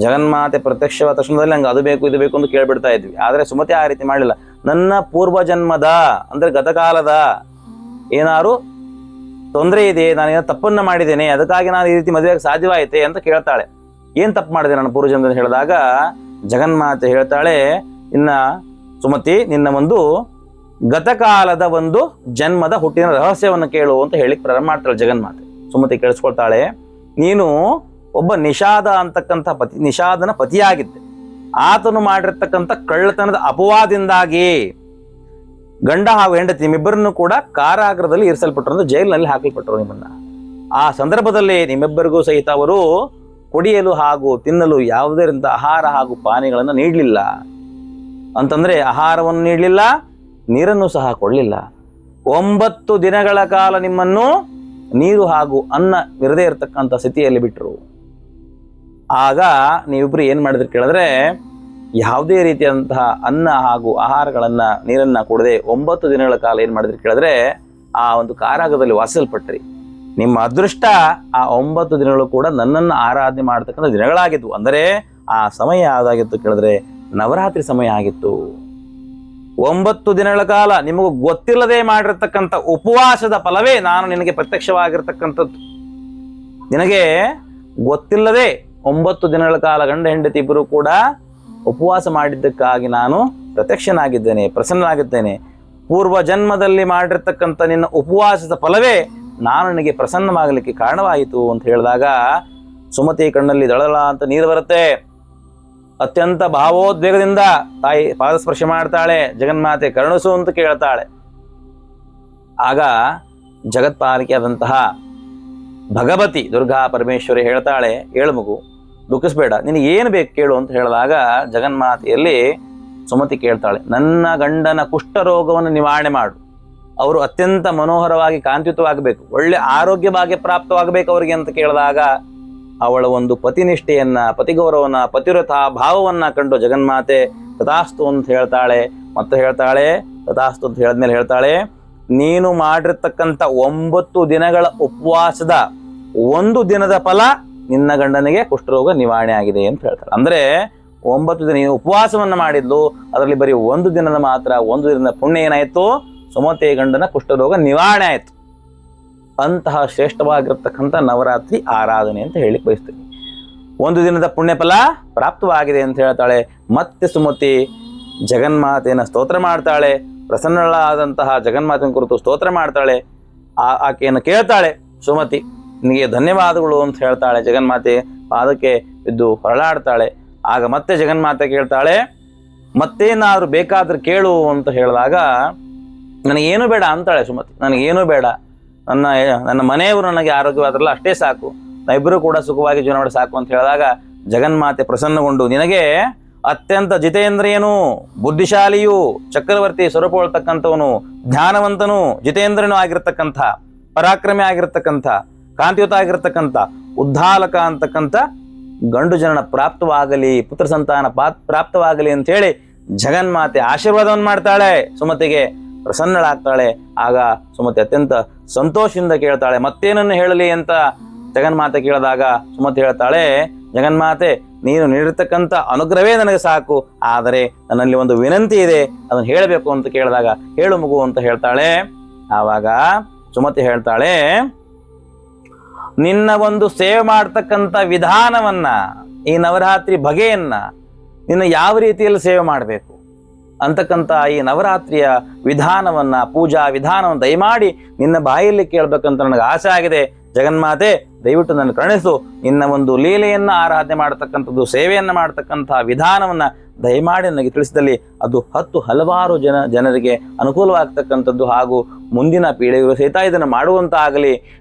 ಜಗನ್ಮಾತೆ ಪ್ರತ್ಯಕ್ಷವಾದ ತಕ್ಷಣದಲ್ಲಿ ನಂಗೆ ಅದು ಬೇಕು ಇದು ಬೇಕು ಅಂತ ಕೇಳ್ಬಿಡ್ತಾ ಇದ್ವಿ. ಆದರೆ ಸುಮತಿ ಆ ರೀತಿ ಮಾಡಲಿಲ್ಲ. ನನ್ನ ಪೂರ್ವಜನ್ಮದ ಅಂದರೆ ಗತಕಾಲದ ಏನಾರು ತೊಂದರೆ ಇದೆ, ನಾನೇನೋ ತಪ್ಪನ್ನ ಮಾಡಿದ್ದೇನೆ, ಅದಕ್ಕಾಗಿ ನಾನು ಈ ರೀತಿ ಮದುವೆಗೆ ಸಾಧ್ಯವಾಯಿತೆ ಅಂತ ಕೇಳ್ತಾಳೆ. ಏನು ತಪ್ಪು ಮಾಡಿದೆ ನನ್ನ ಪೂರ್ವಜನ್ಮದಲ್ಲಿ ಹೇಳಿದಾಗ ಜಗನ್ಮಾತೆ ಹೇಳ್ತಾಳೆ, ಇನ್ನ ಸುಮತಿ ನಿನ್ನ ಒಂದು ಗತಕಾಲದ ಒಂದು ಜನ್ಮದ ಹುಟ್ಟಿನ ರಹಸ್ಯವನ್ನು ಕೇಳು ಅಂತ ಹೇಳಿ ಪ್ರಾರಂಭ ಮಾಡ್ತಾಳೆ ಜಗನ್ಮಾತೆ. ಸುಮತಿ ಕೇಳಿಸ್ಕೊಳ್ತಾಳೆ, ನೀನು ಒಬ್ಬ ನಿಷಾದ ಅಂತಕ್ಕಂಥ ನಿಷಾದನ ಪತಿಯಾಗಿದ್ದೆ. ಆತನು ಮಾಡಿರ್ತಕ್ಕಂಥ ಕಳ್ಳತನದ ಅಪವಾದಿಂದಾಗಿ ಗಂಡ ಹಾಗೂ ಹೆಂಡತಿ ನಿಮ್ಮಿಬ್ಬರನ್ನು ಕೂಡ ಕಾರಾಗೃಹದಲ್ಲಿ ಇರಿಸಲ್ಪಟ್ಟರು, ಅಂದ್ರೆ ಜೈಲಿನಲ್ಲಿ ಹಾಕಲ್ಪಟ್ಟರು ನಿಮ್ಮನ್ನ. ಆ ಸಂದರ್ಭದಲ್ಲಿ ನಿಮ್ಮಿಬ್ಬರಿಗೂ ಸಹಿತ ಅವರು ಕುಡಿಯಲು ಹಾಗೂ ತಿನ್ನಲು ಯಾವುದೇ ರೀತಿಯ ಆಹಾರ ಹಾಗೂ ಪಾನೀಯಗಳನ್ನು ನೀಡಲಿಲ್ಲ. ಅಂತಂದ್ರೆ ಆಹಾರವನ್ನು ನೀಡಲಿಲ್ಲ, ನೀರನ್ನು ಸಹ ಕೊಡಲಿಲ್ಲ. 9 ದಿನಗಳ ಕಾಲ ನಿಮ್ಮನ್ನು ನೀರು ಹಾಗೂ ಅನ್ನ ಇರದೇ ಇರತಕ್ಕಂಥ ಸ್ಥಿತಿಯಲ್ಲಿ ಬಿಟ್ಟರು. ಆಗ ನೀವಿಬ್ಬರು ಏನು ಮಾಡಿದ್ರಿ ಕೇಳಿದ್ರೆ ಯಾವುದೇ ರೀತಿಯಾದಂತಹ ಅನ್ನ ಹಾಗೂ ಆಹಾರಗಳನ್ನು ನೀರನ್ನು ಕೊಡದೆ 9 ದಿನಗಳ ಕಾಲ ಏನು ಮಾಡಿದ್ರಿ ಕೇಳಿದ್ರೆ ಆ ಒಂದು ಕಾರಾಗೃಹದಲ್ಲಿ ವಾಸಿಸಲ್ಪಟ್ರಿ. ನಿಮ್ಮ ಅದೃಷ್ಟ ಆ 9 ದಿನಗಳು ಕೂಡ ನನ್ನನ್ನು ಆರಾಧನೆ ಮಾಡತಕ್ಕಂಥ ದಿನಗಳಾಗಿದ್ವು. ಅಂದರೆ ಆ ಸಮಯ ಯಾವುದಾಗಿತ್ತು ಕೇಳಿದ್ರೆ ನವರಾತ್ರಿ ಸಮಯ ಆಗಿತ್ತು. 9 ದಿನಗಳ ಕಾಲ ನಿಮಗೂ ಗೊತ್ತಿಲ್ಲದೆ ಮಾಡಿರ್ತಕ್ಕಂಥ ಉಪವಾಸದ ಫಲವೇ ನಾನು ನಿನಗೆ ಪ್ರತ್ಯಕ್ಷವಾಗಿರ್ತಕ್ಕಂಥದ್ದು. ನಿನಗೆ ಗೊತ್ತಿಲ್ಲದೆ 9 ದಿನಗಳ ಕಾಲ ಗಂಡ ಹೆಂಡತಿ ಇಬ್ಬರು ಕೂಡ ಉಪವಾಸ ಮಾಡಿದ್ದಕ್ಕಾಗಿ ನಾನು ಪ್ರತ್ಯಕ್ಷನಾಗಿದ್ದೇನೆ, ಪ್ರಸನ್ನನಾಗಿದ್ದೇನೆ. ಪೂರ್ವ ಜನ್ಮದಲ್ಲಿ ಮಾಡಿರ್ತಕ್ಕಂಥ ನಿನ್ನ ಉಪವಾಸದ ಫಲವೇ ನಾನು ನಿನಗೆ ಪ್ರಸನ್ನವಾಗಲಿಕ್ಕೆ ಕಾರಣವಾಯಿತು ಅಂತ ಹೇಳಿದಾಗ ಸುಮತಿ ಕಣ್ಣಲ್ಲಿ ದಳದಳ ಅಂತ ನೀರು ಬರುತ್ತೆ. ಅತ್ಯಂತ ಭಾವೋದ್ವೇಗದಿಂದ ತಾಯಿ ಪಾದಸ್ಪರ್ಶ ಮಾಡ್ತಾಳೆ. ಜಗನ್ಮಾತೆ ಕರುಣಿಸು ಅಂತ ಕೇಳ್ತಾಳೆ. ಆಗ ಜಗತ್ಪಾಲಿಕೆಯಾದಂತಹ ಭಗವತಿ ದುರ್ಗಾ ಪರಮೇಶ್ವರಿ ಹೇಳ್ತಾಳೆ, ಏಳು ಮಗು ದುಃಖಿಸ್ಬೇಡ, ನಿನಗೆ ಏನು ಬೇಕು ಕೇಳು ಅಂತ ಹೇಳಿದಾಗ ಜಗನ್ಮಾತೆಯಲ್ಲಿ ಸುಮತಿ ಕೇಳ್ತಾಳೆ, ನನ್ನ ಗಂಡನ ಕುಷ್ಠರೋಗವನ್ನು ನಿವಾರಣೆ ಮಾಡು, ಅವರು ಅತ್ಯಂತ ಮನೋಹರವಾಗಿ ಕಾಂತಿಯುತವಾಗಬೇಕು, ಒಳ್ಳೆ ಆರೋಗ್ಯವಾಗಿ ಪ್ರಾಪ್ತವಾಗಬೇಕು ಅವರಿಗೆ ಅಂತ ಕೇಳಿದಾಗ ಅವಳ ಒಂದು ಪತಿನಿಷ್ಠೆಯನ್ನ, ಪತಿಗೌರವನ, ಪತಿವ್ರತ ಭಾವವನ್ನ ಕಂಡು ಜಗನ್ಮಾತೆ ತಥಾಸ್ತು ಅಂತ ಹೇಳ್ತಾಳೆ. ಮತ್ತೆ ಹೇಳ್ತಾಳೆ ತಥಾಸ್ತು ಅಂತ ಹೇಳಿದ್ಮೇಲೆ ಹೇಳ್ತಾಳೆ, ನೀನು ಮಾಡಿರ್ತಕ್ಕಂಥ 9 ದಿನಗಳ ಉಪವಾಸದ 1 ದಿನದ ಫಲ ನಿನ್ನ ಗಂಡನಿಗೆ ಕುಷ್ಠರೋಗ ನಿವಾರಣೆ ಆಗಿದೆ ಅಂತ ಹೇಳ್ತಾಳೆ. ಅಂದ್ರೆ 9 ದಿನ ಉಪವಾಸವನ್ನ ಮಾಡಿದ್ಲು, ಅದರಲ್ಲಿ ಬರೀ 1 ದಿನದ ಮಾತ್ರ 1 ದಿನದ ಪುಣ್ಯ ಏನಾಯ್ತು, ಸುಮತಿ ಗಂಡನ ಕುಷ್ಠರೋಗ ನಿವಾರಣೆ ಆಯ್ತು. ಅಂತಹ ಶ್ರೇಷ್ಠವಾಗಿರ್ತಕ್ಕಂಥ ನವರಾತ್ರಿ ಆರಾಧನೆ ಅಂತ ಹೇಳಿಕ್ ಬಯಸ್ತೀನಿ. 1 ದಿನದ ಪುಣ್ಯ ಫಲ ಪ್ರಾಪ್ತವಾಗಿದೆ ಅಂತ ಹೇಳ್ತಾಳೆ. ಮತ್ತೆ ಸುಮತಿ ಜಗನ್ಮಾತೆಯನ್ನು ಸ್ತೋತ್ರ ಮಾಡ್ತಾಳೆ, ಪ್ರಸನ್ನಳಾದಂತಹ ಜಗನ್ಮಾತೆಯ ಕುರಿತು ಸ್ತೋತ್ರ ಮಾಡ್ತಾಳೆ. ಆಕೆಯನ್ನು ಕೇಳ್ತಾಳೆ ಸುಮತಿ, ನಿನಗೆ ಧನ್ಯವಾದಗಳು ಅಂತ ಹೇಳ್ತಾಳೆ. ಜಗನ್ಮಾತೆ ಪಾದಕ್ಕೆ ಬಿದ್ದು ಹೊರಳಾಡ್ತಾಳೆ. ಆಗ ಮತ್ತೆ ಜಗನ್ಮಾತೆ ಕೇಳ್ತಾಳೆ, ಮತ್ತೇನಾದ್ರು ಬೇಕಾದ್ರೆ ಕೇಳು ಅಂತ ಹೇಳಿದಾಗ, ನನಗೇನು ಬೇಡ ಅಂತಾಳೆ ಸುಮತಿ. ನನಗೇನು ಬೇಡ, ನನ್ನ ಮನೆಯವರು ನನಗೆ ಆರೋಗ್ಯವಾದ್ರಲ್ಲ ಅಷ್ಟೇ ಸಾಕು, ನಾವಿಬ್ಬರು ಕೂಡ ಸುಖವಾಗಿ ಜೀವನ ಮಾಡಿ ಸಾಕು ಅಂತ ಹೇಳಿದಾಗ ಜಗನ್ಮಾತೆ ಪ್ರಸನ್ನಗೊಂಡು, ನಿನಗೆ ಅತ್ಯಂತ ಜಿತೇಂದ್ರಿಯನು, ಬುದ್ಧಿಶಾಲಿಯು, ಚಕ್ರವರ್ತಿ ಸ್ವರೂಪಗೊಳ್ತಕ್ಕಂಥವನು, ಜ್ಞಾನವಂತನು, ಜಿತೇಂದ್ರನೂ ಆಗಿರ್ತಕ್ಕಂಥ, ಪರಾಕ್ರಮಿ ಆಗಿರ್ತಕ್ಕಂಥ, ಕಾಂತಿಯುತ ಆಗಿರ್ತಕ್ಕಂಥ, ಉದ್ಧಾಲಕ ಅಂತಕ್ಕಂಥ ಗಂಡು ಜನನ ಪ್ರಾಪ್ತವಾಗಲಿ, ಪುತ್ರ ಸಂತಾನ ಪ್ರಾಪ್ತವಾಗಲಿ ಅಂತ ಹೇಳಿ ಜಗನ್ಮಾತೆ ಆಶೀರ್ವಾದವನ್ನು ಮಾಡ್ತಾಳೆ. ಸುಮತಿಗೆ ಪ್ರಸನ್ನಳಾಗ್ತಾಳೆ. ಆಗ ಸುಮತಿ ಅತ್ಯಂತ ಸಂತೋಷದಿಂದ ಕೇಳ್ತಾಳೆ, ಮತ್ತೇನನ್ನು ಹೇಳಲಿ ಅಂತ ಜಗನ್ಮಾತೆ ಕೇಳಿದಾಗ ಸುಮತಿ ಹೇಳ್ತಾಳೆ, ಜಗನ್ಮಾತೆ ನೀನು ನೀಡಿರ್ತಕ್ಕಂಥ ಅನುಗ್ರಹವೇ ನನಗೆ ಸಾಕು, ಆದರೆ ನನ್ನಲ್ಲಿ ಒಂದು ವಿನಂತಿ ಇದೆ, ಅದನ್ನು ಹೇಳಬೇಕು ಅಂತ ಕೇಳಿದಾಗ ಹೇಳು ಮಗು ಅಂತ ಹೇಳ್ತಾಳೆ. ಆವಾಗ ಸುಮತಿ ಹೇಳ್ತಾಳೆ, ನಿನ್ನ ಒಂದು ಸೇವೆ ಮಾಡ್ತಕ್ಕಂಥ ವಿಧಾನವನ್ನ, ಈ ನವರಾತ್ರಿ ಬಗೆಯನ್ನ ನಿನ್ನ ಯಾವ ರೀತಿಯಲ್ಲಿ ಸೇವೆ ಮಾಡಬೇಕು ಅಂತಕ್ಕಂಥ ಈ ನವರಾತ್ರಿಯ ವಿಧಾನವನ್ನ, ಪೂಜಾ ವಿಧಾನವನ್ನು ದಯಮಾಡಿ ನಿನ್ನ ಬಾಯಲ್ಲಿ ಕೇಳಬೇಕಂತ ನನಗೆ ಆಸೆ ಆಗಿದೆ. ಜಗನ್ಮಾತೆ ದಯವಿಟ್ಟು ನನ್ನ ಕರುಣಿಸು, ನಿನ್ನ ಒಂದು ಲೀಲೆಯನ್ನ ಆರಾಧನೆ ಮಾಡತಕ್ಕಂಥದ್ದು, ಸೇವೆಯನ್ನ ಮಾಡತಕ್ಕಂಥ ವಿಧಾನವನ್ನ ದಯಮಾಡಿ ನನಗೆ ತಿಳಿಸಿದಲ್ಲಿ ಅದು ಹಲವಾರು ಜನರಿಗೆ ಅನುಕೂಲವಾಗ್ತಕ್ಕಂಥದ್ದು, ಹಾಗೂ ಮುಂದಿನ ಪೀಳಿಗೆಗಳು ಸಹಿತ ಇದನ್ನು ಮಾಡುವಂತಾಗಲಿ,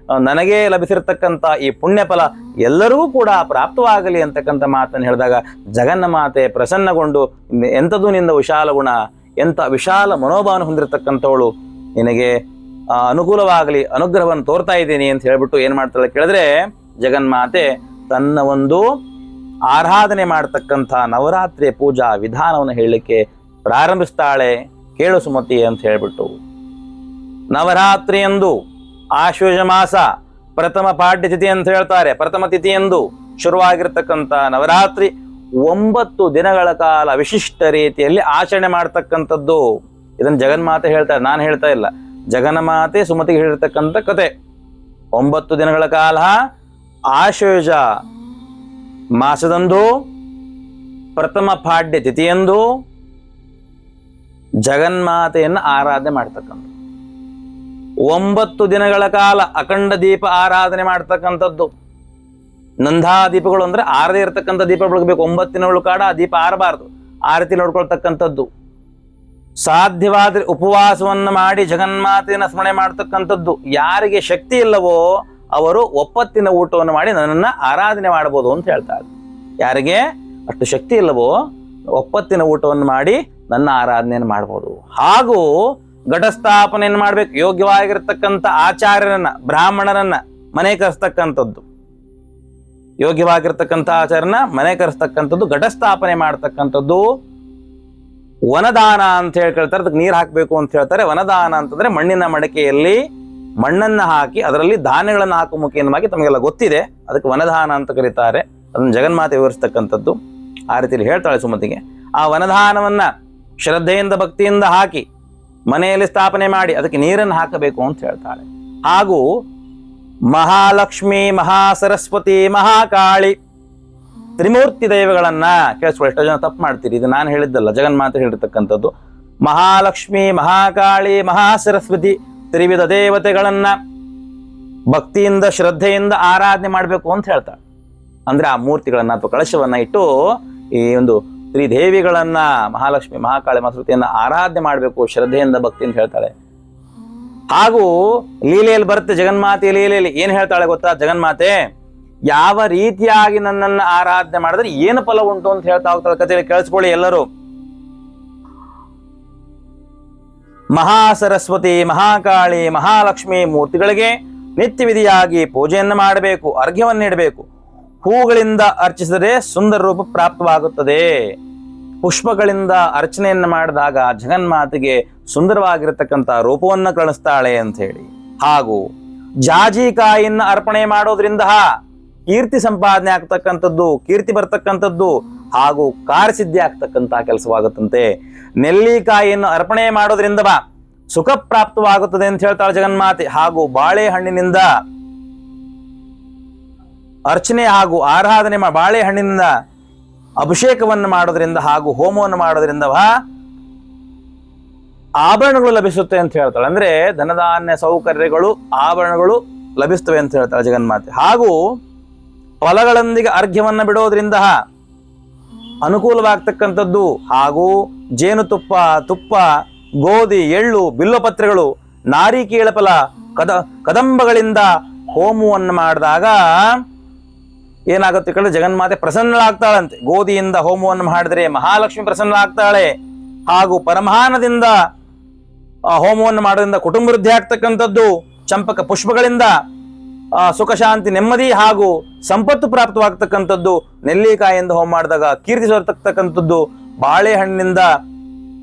ನನಗೇ ಲಭಿಸಿರ್ತಕ್ಕಂಥ ಈ ಪುಣ್ಯ ಫಲ ಎಲ್ಲರಿಗೂ ಕೂಡ ಪ್ರಾಪ್ತವಾಗಲಿ ಅಂತಕ್ಕಂಥ ಮಾತನ್ನು ಹೇಳಿದಾಗ ಜಗನ್ಮಾತೆ ಪ್ರಸನ್ನಗೊಂಡು, ಎಂಥದ್ದು ನಿಂದ ವಿಶಾಲ ಗುಣ, ಎಂಥ ವಿಶಾಲ ಮನೋಭಾವನ ಹೊಂದಿರತಕ್ಕಂಥವಳು, ನಿನಗೆ ಅನುಕೂಲವಾಗಲಿ, ಅನುಗ್ರಹವನ್ನು ತೋರ್ತಾ ಇದ್ದೀನಿ ಅಂತ ಹೇಳ್ಬಿಟ್ಟು ಏನ್ ಮಾಡ್ತಾಳೆ ಕೇಳಿದ್ರೆ, ಜಗನ್ಮಾತೆ ತನ್ನ ಒಂದು ಆರಾಧನೆ ಮಾಡತಕ್ಕಂಥ ನವರಾತ್ರಿಯ ಪೂಜಾ ವಿಧಾನವನ್ನು ಹೇಳಲಿಕ್ಕೆ ಪ್ರಾರಂಭಿಸ್ತಾಳೆ. ಕೇಳು ಸುಮತಿ ಅಂತ ಹೇಳ್ಬಿಟ್ಟು, ನವರಾತ್ರಿಯಂದು ಆಶ್ವಯುಜ ಮಾಸ ಪ್ರಥಮ ಪಾಡ್ಯ ತಿಥಿ ಅಂತ ಹೇಳ್ತಾರೆ, ಪ್ರಥಮ ತಿಥಿಯಂದು ಶುರುವಾಗಿರ್ತಕ್ಕಂಥ ನವರಾತ್ರಿ 9 ದಿನಗಳ ಕಾಲ ವಿಶಿಷ್ಟ ರೀತಿಯಲ್ಲಿ ಆಚರಣೆ ಮಾಡ್ತಕ್ಕಂಥದ್ದು. ಇದನ್ನು ಜಗನ್ಮಾತೆ ಹೇಳ್ತಾರೆ, ನಾನು ಹೇಳ್ತಾ ಇಲ್ಲ, ಜಗನ್ಮಾತೆ ಸುಮತಿಗೆ ಹೇಳಿರ್ತಕ್ಕಂಥ ಕತೆ. 9 ದಿನಗಳ ಕಾಲ ಆಶ್ವಯುಜ ಮಾಸದಂದು ಪ್ರಥಮ ಪಾಡ್ಯ ತಿಥಿಯಂದು ಜಗನ್ಮಾತೆಯನ್ನು ಆರಾಧನೆ ಮಾಡ್ತಕ್ಕಂಥ, 9 ದಿನಗಳ ಕಾಲ ಅಖಂಡ ದೀಪ ಆರಾಧನೆ ಮಾಡ್ತಕ್ಕಂಥದ್ದು. ನಂದಾ ದೀಪಗಳು ಅಂದ್ರೆ ಆರದೇ ಇರತಕ್ಕಂಥ ದೀಪ ಬೆಳಗಬೇಕು, 9 ದಿನಗಳು ಕಾಡ ಆ ದೀಪ ಆರಬಾರ್ದು, ಆ ರೀತಿ ನೋಡ್ಕೊಳ್ತಕ್ಕಂಥದ್ದು. ಸಾಧ್ಯವಾದ್ರೆ ಉಪವಾಸವನ್ನು ಮಾಡಿ ಜಗನ್ಮಾತೆಯನ್ನು ಸ್ಮರಣೆ ಮಾಡ್ತಕ್ಕಂಥದ್ದು. ಯಾರಿಗೆ ಶಕ್ತಿ ಇಲ್ಲವೋ ಅವರು ಒಪ್ಪತ್ತಿನ ಊಟವನ್ನು ಮಾಡಿ ನನ್ನನ್ನು ಆರಾಧನೆ ಮಾಡಬಹುದು ಅಂತ ಹೇಳ್ತಾರೆ. ಯಾರಿಗೆ ಅಷ್ಟು ಶಕ್ತಿ ಇಲ್ಲವೋ ಒಪ್ಪತ್ತಿನ ಊಟವನ್ನು ಮಾಡಿ ನನ್ನ ಆರಾಧನೆಯನ್ನು ಮಾಡ್ಬೋದು. ಹಾಗೂ ಘಟಸ್ಥಾಪನೆಯನ್ನು ಮಾಡ್ಬೇಕು, ಯೋಗ್ಯವಾಗಿರ್ತಕ್ಕಂಥ ಆಚಾರ್ಯರನ್ನ, ಬ್ರಾಹ್ಮಣರನ್ನ ಮನೆ ಕರೆಸ್ತಕ್ಕಂಥದ್ದು, ಯೋಗ್ಯವಾಗಿರ್ತಕ್ಕಂಥ ಆಚಾರ್ಯನ ಮನೆ ಕರೆಸ್ತಕ್ಕಂಥದ್ದು, ಘಟಸ್ಥಾಪನೆ ಮಾಡ್ತಕ್ಕಂಥದ್ದು. ವನದಾನ ಅಂತ ಹೇಳಿ ಕೇಳ್ತಾರೆ, ಅದಕ್ಕೆ ನೀರು ಹಾಕಬೇಕು ಅಂತ ಹೇಳ್ತಾರೆ. ವನದಾನ ಅಂತಂದ್ರೆ ಮಣ್ಣಿನ ಮಡಕೆಯಲ್ಲಿ ಮಣ್ಣನ್ನ ಹಾಕಿ ಅದರಲ್ಲಿ ಧಾನ್ಯಗಳನ್ನು ಹಾಕುವ ಮುಖೇನವಾಗಿ ತಮಗೆಲ್ಲ ಗೊತ್ತಿದೆ, ಅದಕ್ಕೆ ವನದಾನ ಅಂತ ಕರೀತಾರೆ. ಅದನ್ನು ಜಗನ್ಮಾತೆ ವಿವರಿಸ್ತಕ್ಕಂಥದ್ದು. ಆ ರೀತಿಯಲ್ಲಿ ಹೇಳ್ತಾಳೆ ಸುಮತಿಗೆ. ಆ ವನದಾನವನ್ನ ಶ್ರದ್ಧೆಯಿಂದ ಭಕ್ತಿಯಿಂದ ಹಾಕಿ ಮನೆಯಲ್ಲಿ ಸ್ಥಾಪನೆ ಮಾಡಿ ಅದಕ್ಕೆ ನೀರನ್ನು ಹಾಕಬೇಕು ಅಂತ ಹೇಳ್ತಾಳೆ. ಹಾಗೂ ಮಹಾಲಕ್ಷ್ಮಿ, ಮಹಾಸರಸ್ವತಿ, ಮಹಾಕಾಳಿ ತ್ರಿಮೂರ್ತಿ ದೈವಗಳನ್ನ ಕೇಳಿಸ್ಕೊಳ್ಳಿ. ಎಷ್ಟೋ ಜನ ತಪ್ಪು ಮಾಡ್ತೀರಿ, ಇದು ನಾನು ಹೇಳಿದ್ದಲ್ಲ, ಜಗನ್ಮಾತೆ ಹೇಳಿರ್ತಕ್ಕಂಥದ್ದು. ಮಹಾಲಕ್ಷ್ಮಿ, ಮಹಾಕಾಳಿ, ಮಹಾಸರಸ್ವತಿ ತ್ರಿವಿಧ ದೇವತೆಗಳನ್ನ ಭಕ್ತಿಯಿಂದ ಶ್ರದ್ಧೆಯಿಂದ ಆರಾಧನೆ ಮಾಡಬೇಕು ಅಂತ ಹೇಳ್ತಾಳೆ. ಅಂದ್ರೆ ಆ ಮೂರ್ತಿಗಳನ್ನ ಅಥವಾ ಕಳಶವನ್ನ ಇಟ್ಟು ಈ ಒಂದು ತ್ರಿದೇವಿಗಳನ್ನ, ಮಹಾಲಕ್ಷ್ಮಿ, ಮಹಾಕಾಳಿ, ಮಹಾಸರಸ್ವತಿಯನ್ನ ಆರಾಧನೆ ಮಾಡಬೇಕು ಶ್ರದ್ಧೆಯಿಂದ ಭಕ್ತಿ ಅಂತ ಹೇಳ್ತಾಳೆ. ಹಾಗೂ ಲೀಲೆಯಲ್ಲಿ ಬರುತ್ತೆ, ಜಗನ್ಮಾತೆ ಲೀಲೆಯಲ್ಲಿ ಏನ್ ಹೇಳ್ತಾಳೆ ಗೊತ್ತಾ ಜಗನ್ಮಾತೆ, ಯಾವ ರೀತಿಯಾಗಿ ನನ್ನನ್ನ ಆರಾಧನೆ ಮಾಡಿದ್ರೆ ಏನು ಫಲ ಉಂಟು ಅಂತ ಹೇಳ್ತಾ ಹೋಗ್ತಾಳೆ. ಕಥೆಯಲ್ಲಿ ಕೇಳಿಸ್ಕೊಳ್ಳಿ ಎಲ್ಲರೂ. ಮಹಾಸರಸ್ವತಿ, ಮಹಾಕಾಳಿ, ಮಹಾಲಕ್ಷ್ಮಿ ಮೂರ್ತಿಗಳಿಗೆ ನಿತ್ಯ ವಿಧಿಯಾಗಿ ಪೂಜೆಯನ್ನು ಮಾಡಬೇಕು, ಅರ್ಘ್ಯವನ್ನು ನೀಡಬೇಕು. ಹೂಗಳಿಂದ ಅರ್ಚಿಸಿದರೆ ಸುಂದರ ರೂಪ ಪ್ರಾಪ್ತವಾಗುತ್ತದೆ. ಪುಷ್ಪಗಳಿಂದ ಅರ್ಚನೆಯನ್ನು ಮಾಡಿದಾಗ ಜಗನ್ಮಾತೆಗೆ ಸುಂದರವಾಗಿರತಕ್ಕಂಥ ರೂಪವನ್ನು ಕಾಣಿಸ್ತಾಳೆ ಅಂತ ಹೇಳಿ. ಹಾಗೂ ಜಾಜಿಕಾಯಿಯನ್ನ ಅರ್ಪಣೆ ಮಾಡೋದ್ರಿಂದ ಕೀರ್ತಿ ಸಂಪಾದನೆ ಆಗ್ತಕ್ಕಂಥದ್ದು, ಕೀರ್ತಿ ಬರ್ತಕ್ಕಂಥದ್ದು ಹಾಗೂ ಕಾರ್ಯಸಿದ್ಧಿ ಆಗ್ತಕ್ಕಂಥ ಕೆಲಸವಾಗುತ್ತಂತೆ. ನೆಲ್ಲಿಕಾಯಿಯನ್ನು ಅರ್ಪಣೆ ಮಾಡೋದ್ರಿಂದ ಸುಖ ಪ್ರಾಪ್ತವಾಗುತ್ತದೆ ಅಂತ ಹೇಳ್ತಾಳೆ ಜಗನ್ಮಾತೆ. ಹಾಗೂ ಬಾಳೆಹಣ್ಣಿನಿಂದ ಅರ್ಚನೆ ಹಾಗೂ ಆರಾಧನೆ ಬಾಳೆಹಣ್ಣಿನಿಂದ ಅಭಿಷೇಕವನ್ನು ಮಾಡೋದ್ರಿಂದ ಹಾಗೂ ಹೋಮವನ್ನು ಮಾಡೋದ್ರಿಂದ ಆಭರಣಗಳು ಲಭಿಸುತ್ತೆ ಅಂತ ಹೇಳ್ತಾಳೆ. ಅಂದ್ರೆ ಧನಧಾನ್ಯ ಸೌಕರ್ಯಗಳು, ಆಭರಣಗಳು ಲಭಿಸ್ತವೆ ಅಂತ ಹೇಳ್ತಾಳೆ ಜಗನ್ಮಾತೆ. ಹಾಗೂ ಫಲಗಳೊಂದಿಗೆ ಅರ್ಘ್ಯವನ್ನ ಬಿಡೋದ್ರಿಂದ ಅನುಕೂಲವಾಗ್ತಕ್ಕಂಥದ್ದು. ಹಾಗೂ ಜೇನುತುಪ್ಪ, ತುಪ್ಪ, ಗೋಧಿ, ಎಳ್ಳು, ಬಿಲ್ವಪತ್ರೆಗಳು, ನಾರಿಕೇಳ ಫಲ, ಕದಂಬಗಳಿಂದ ಹೋಮವನ್ನು ಮಾಡಿದಾಗ ಏನಾಗುತ್ತೆ ಕಡೆ ಜಗನ್ಮಾತೆ ಪ್ರಸನ್ನಳಾಗ್ತಾಳಂತೆ. ಗೋಧಿಯಿಂದ ಹೋಮವನ್ನು ಮಾಡಿದ್ರೆ ಮಹಾಲಕ್ಷ್ಮಿ ಪ್ರಸನ್ನಳಾಗ್ತಾಳೆ. ಹಾಗೂ ಪರಮಾನದಿಂದ ಹೋಮವನ್ನು ಮಾಡೋದ್ರಿಂದ ಕುಟುಂಬ ವೃದ್ಧಿ ಆಗ್ತಕ್ಕಂಥದ್ದು. ಚಂಪಕ ಪುಷ್ಪಗಳಿಂದ ಸುಖ ಶಾಂತಿ ನೆಮ್ಮದಿ ಹಾಗೂ ಸಂಪತ್ತು ಪ್ರಾಪ್ತವಾಗ್ತಕ್ಕಂಥದ್ದು. ನೆಲ್ಲಿಕಾಯಿಯಿಂದ ಹೋಮ ಮಾಡಿದಾಗ ಕೀರ್ತಿ ಸೋರ್ತಕ್ಕಂಥದ್ದು. ಬಾಳೆಹಣ್ಣಿನಿಂದ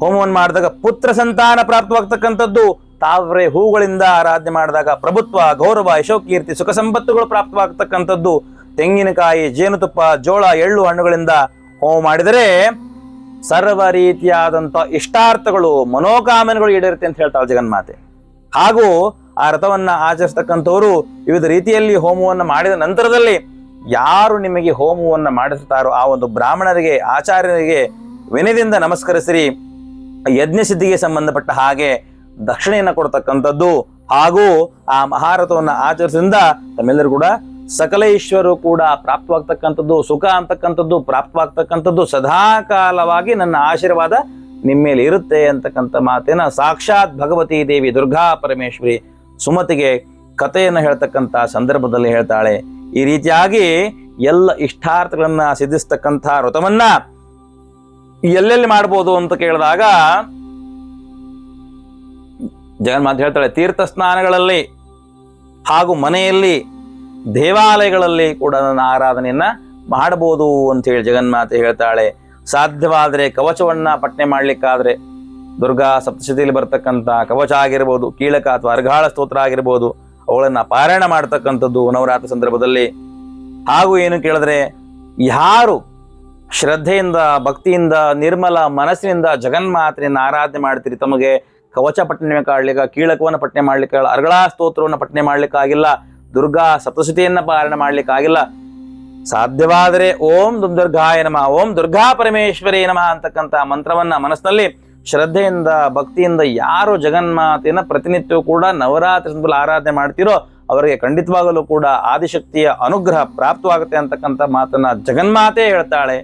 ಹೋಮವನ್ನು ಮಾಡಿದಾಗ ಪುತ್ರ ಸಂತಾನ ಪ್ರಾಪ್ತವಾಗ್ತಕ್ಕಂಥದ್ದು. ತಾವರೆ ಹೂಗಳಿಂದ ಆರಾಧನೆ ಮಾಡಿದಾಗ ಪ್ರಭುತ್ವ, ಗೌರವ, ಯಶೋಕೀರ್ತಿ, ಸುಖ ಸಂಪತ್ತುಗಳು ಪ್ರಾಪ್ತವಾಗ್ತಕ್ಕಂಥದ್ದು. ತೆಂಗಿನಕಾಯಿ, ಜೇನುತುಪ್ಪ, ಜೋಳ, ಎಳ್ಳು, ಹಣ್ಣುಗಳಿಂದ ಹೋಮ ಮಾಡಿದರೆ ಸರ್ವ ರೀತಿಯಾದಂಥ ಇಷ್ಟಾರ್ಥಗಳು, ಮನೋಕಾಮನೆಗಳು ಈಡೇರುತ್ತೆ ಅಂತ ಹೇಳ್ತಾಳೆ ಜಗನ್ಮಾತೆ. ಹಾಗೂ ಆ ರಥವನ್ನ ಆಚರಿಸ್ತಕ್ಕಂಥವರು ವಿವಿಧ ರೀತಿಯಲ್ಲಿ ಹೋಮವನ್ನು ಮಾಡಿದ ನಂತರದಲ್ಲಿ ಯಾರು ನಿಮಗೆ ಹೋಮವನ್ನು ಮಾಡಿರ್ತಾರೋ ಆ ಒಂದು ಬ್ರಾಹ್ಮಣರಿಗೆ, ಆಚಾರ್ಯರಿಗೆ ವಿನಯದಿಂದ ನಮಸ್ಕರಿಸಿರಿ. ಯಜ್ಞ ಸಿದ್ಧಿಗೆ ಸಂಬಂಧಪಟ್ಟ ಹಾಗೆ ದಕ್ಷಿಣೆಯನ್ನು ಕೊಡ್ತಕ್ಕಂಥದ್ದು. ಹಾಗೂ ಆ ಮಹಾರಥವನ್ನು ಆಚರಿಸಿದ ತಮ್ಮೆಲ್ಲರೂ ಕೂಡ ಸಕಲ ಈಶ್ವರು ಕೂಡ ಪ್ರಾಪ್ತವಾಗ್ತಕ್ಕಂಥದ್ದು, ಸುಖ ಅಂತಕ್ಕಂಥದ್ದು ಪ್ರಾಪ್ತವಾಗ್ತಕ್ಕಂಥದ್ದು. ಸದಾಕಾಲವಾಗಿ ನನ್ನ ಆಶೀರ್ವಾದ ನಿಮ್ಮ ಮೇಲೆ ಇರುತ್ತೆ ಅಂತಕ್ಕಂಥ ಮಾತೇನ ಸಾಕ್ಷಾತ್ ಭಗವತಿ ದೇವಿ ದುರ್ಗಾ ಪರಮೇಶ್ವರಿ ಸುಮತಿಗೆ ಕಥೆಯನ್ನು ಹೇಳ್ತಕ್ಕಂಥ ಸಂದರ್ಭದಲ್ಲಿ ಹೇಳ್ತಾಳೆ. ಈ ರೀತಿಯಾಗಿ ಎಲ್ಲ ಇಷ್ಟಾರ್ಥಗಳನ್ನ ಸಿದ್ಧಿಸ್ತಕ್ಕಂಥ ವ್ರತವನ್ನ ಎಲ್ಲೆಲ್ಲಿ ಮಾಡ್ಬೋದು ಅಂತ ಕೇಳಿದಾಗ ಜಗನ್ಮಾತೆ ಹೇಳ್ತಾಳೆ, ತೀರ್ಥ ಸ್ನಾನಗಳಲ್ಲಿ ಹಾಗೂ ಮನೆಯಲ್ಲಿ, ದೇವಾಲಯಗಳಲ್ಲಿ ಕೂಡ ನನ್ನ ಆರಾಧನೆಯನ್ನ ಮಾಡಬಹುದು ಅಂತ ಹೇಳಿ ಜಗನ್ಮಾತೆ ಹೇಳ್ತಾಳೆ. ಸಾಧ್ಯವಾದರೆ ಕವಚವನ್ನ ಪಠನೆ ಮಾಡ್ಲಿಕ್ಕಾದ್ರೆ ದುರ್ಗಾ ಸಪ್ತಶತಿಯಲ್ಲಿ ಬರ್ತಕ್ಕಂಥ ಕವಚ ಆಗಿರ್ಬೋದು, ಕೀಳಕ ಅಥವಾ ಅರ್ಘಾಳ ಸ್ತೋತ್ರ ಆಗಿರ್ಬೋದು, ಅವುಗಳನ್ನ ಪಾರಾಯಣ ಮಾಡ್ತಕ್ಕಂಥದ್ದು ನವರಾತ್ರಿ ಸಂದರ್ಭದಲ್ಲಿ. ಹಾಗೂ ಏನು ಕೇಳಿದ್ರೆ, ಯಾರು ಶ್ರದ್ಧೆಯಿಂದ, ಭಕ್ತಿಯಿಂದ, ನಿರ್ಮಲ ಮನಸ್ಸಿನಿಂದ ಜಗನ್ಮಾತೆಯನ್ನು ಆರಾಧನೆ ಮಾಡ್ತೀರಿ, ತಮಗೆ ಕವಚ ಪಠನೆ ಕಾಡ್ಲಿಕ್ಕೆ, ಕೀಳಕವನ್ನು ಪಠನೆ ಮಾಡ್ಲಿಕ್ಕೆ, ಅರ್ಗಳಾ ಸ್ತೋತ್ರವನ್ನು ಪಠನೆ ಮಾಡ್ಲಿಕ್ಕಾಗಿಲ್ಲ, ದುರ್ಗಾ ಸಪ್ತಶತಿಯನ್ನ ಪಾರಾಯಣ ಮಾಡ್ಲಿಕ್ಕಾಗಿಲ್ಲ, ಸಾಧ್ಯವಾದರೆ ಓಂ ದುರ್ಗಾಯ ನಮಃ, ಓಂ ದುರ್ಗಾ ಪರಮೇಶ್ವರೇ ನಮಃ ಅಂತಕ್ಕಂಥ ಮಂತ್ರವನ್ನ ಮನಸ್ಸಿನಲ್ಲಿ ಶ್ರದ್ಧೆಯಿಂದ, ಭಕ್ತಿಯಿಂದ ಯಾರು ಜಗನ್ಮಾತೆಯನ್ನ ಪ್ರತಿನಿತ್ಯವೂ ಕೂಡ ನವರಾತ್ರಿ ಸಂದರ್ಭದಲ್ಲಿ ಆರಾಧನೆ ಮಾಡ್ತೀರೋ ಅವರಿಗೆ ಖಂಡಿತವಾಗಲೂ ಕೂಡ ಆದಿಶಕ್ತಿಯ ಅನುಗ್ರಹ ಪ್ರಾಪ್ತವಾಗುತ್ತೆ ಅಂತಕ್ಕಂಥ ಮಾತನ್ನ ಜಗನ್ಮಾತೆ ಹೇಳ್ತಾಳೆ.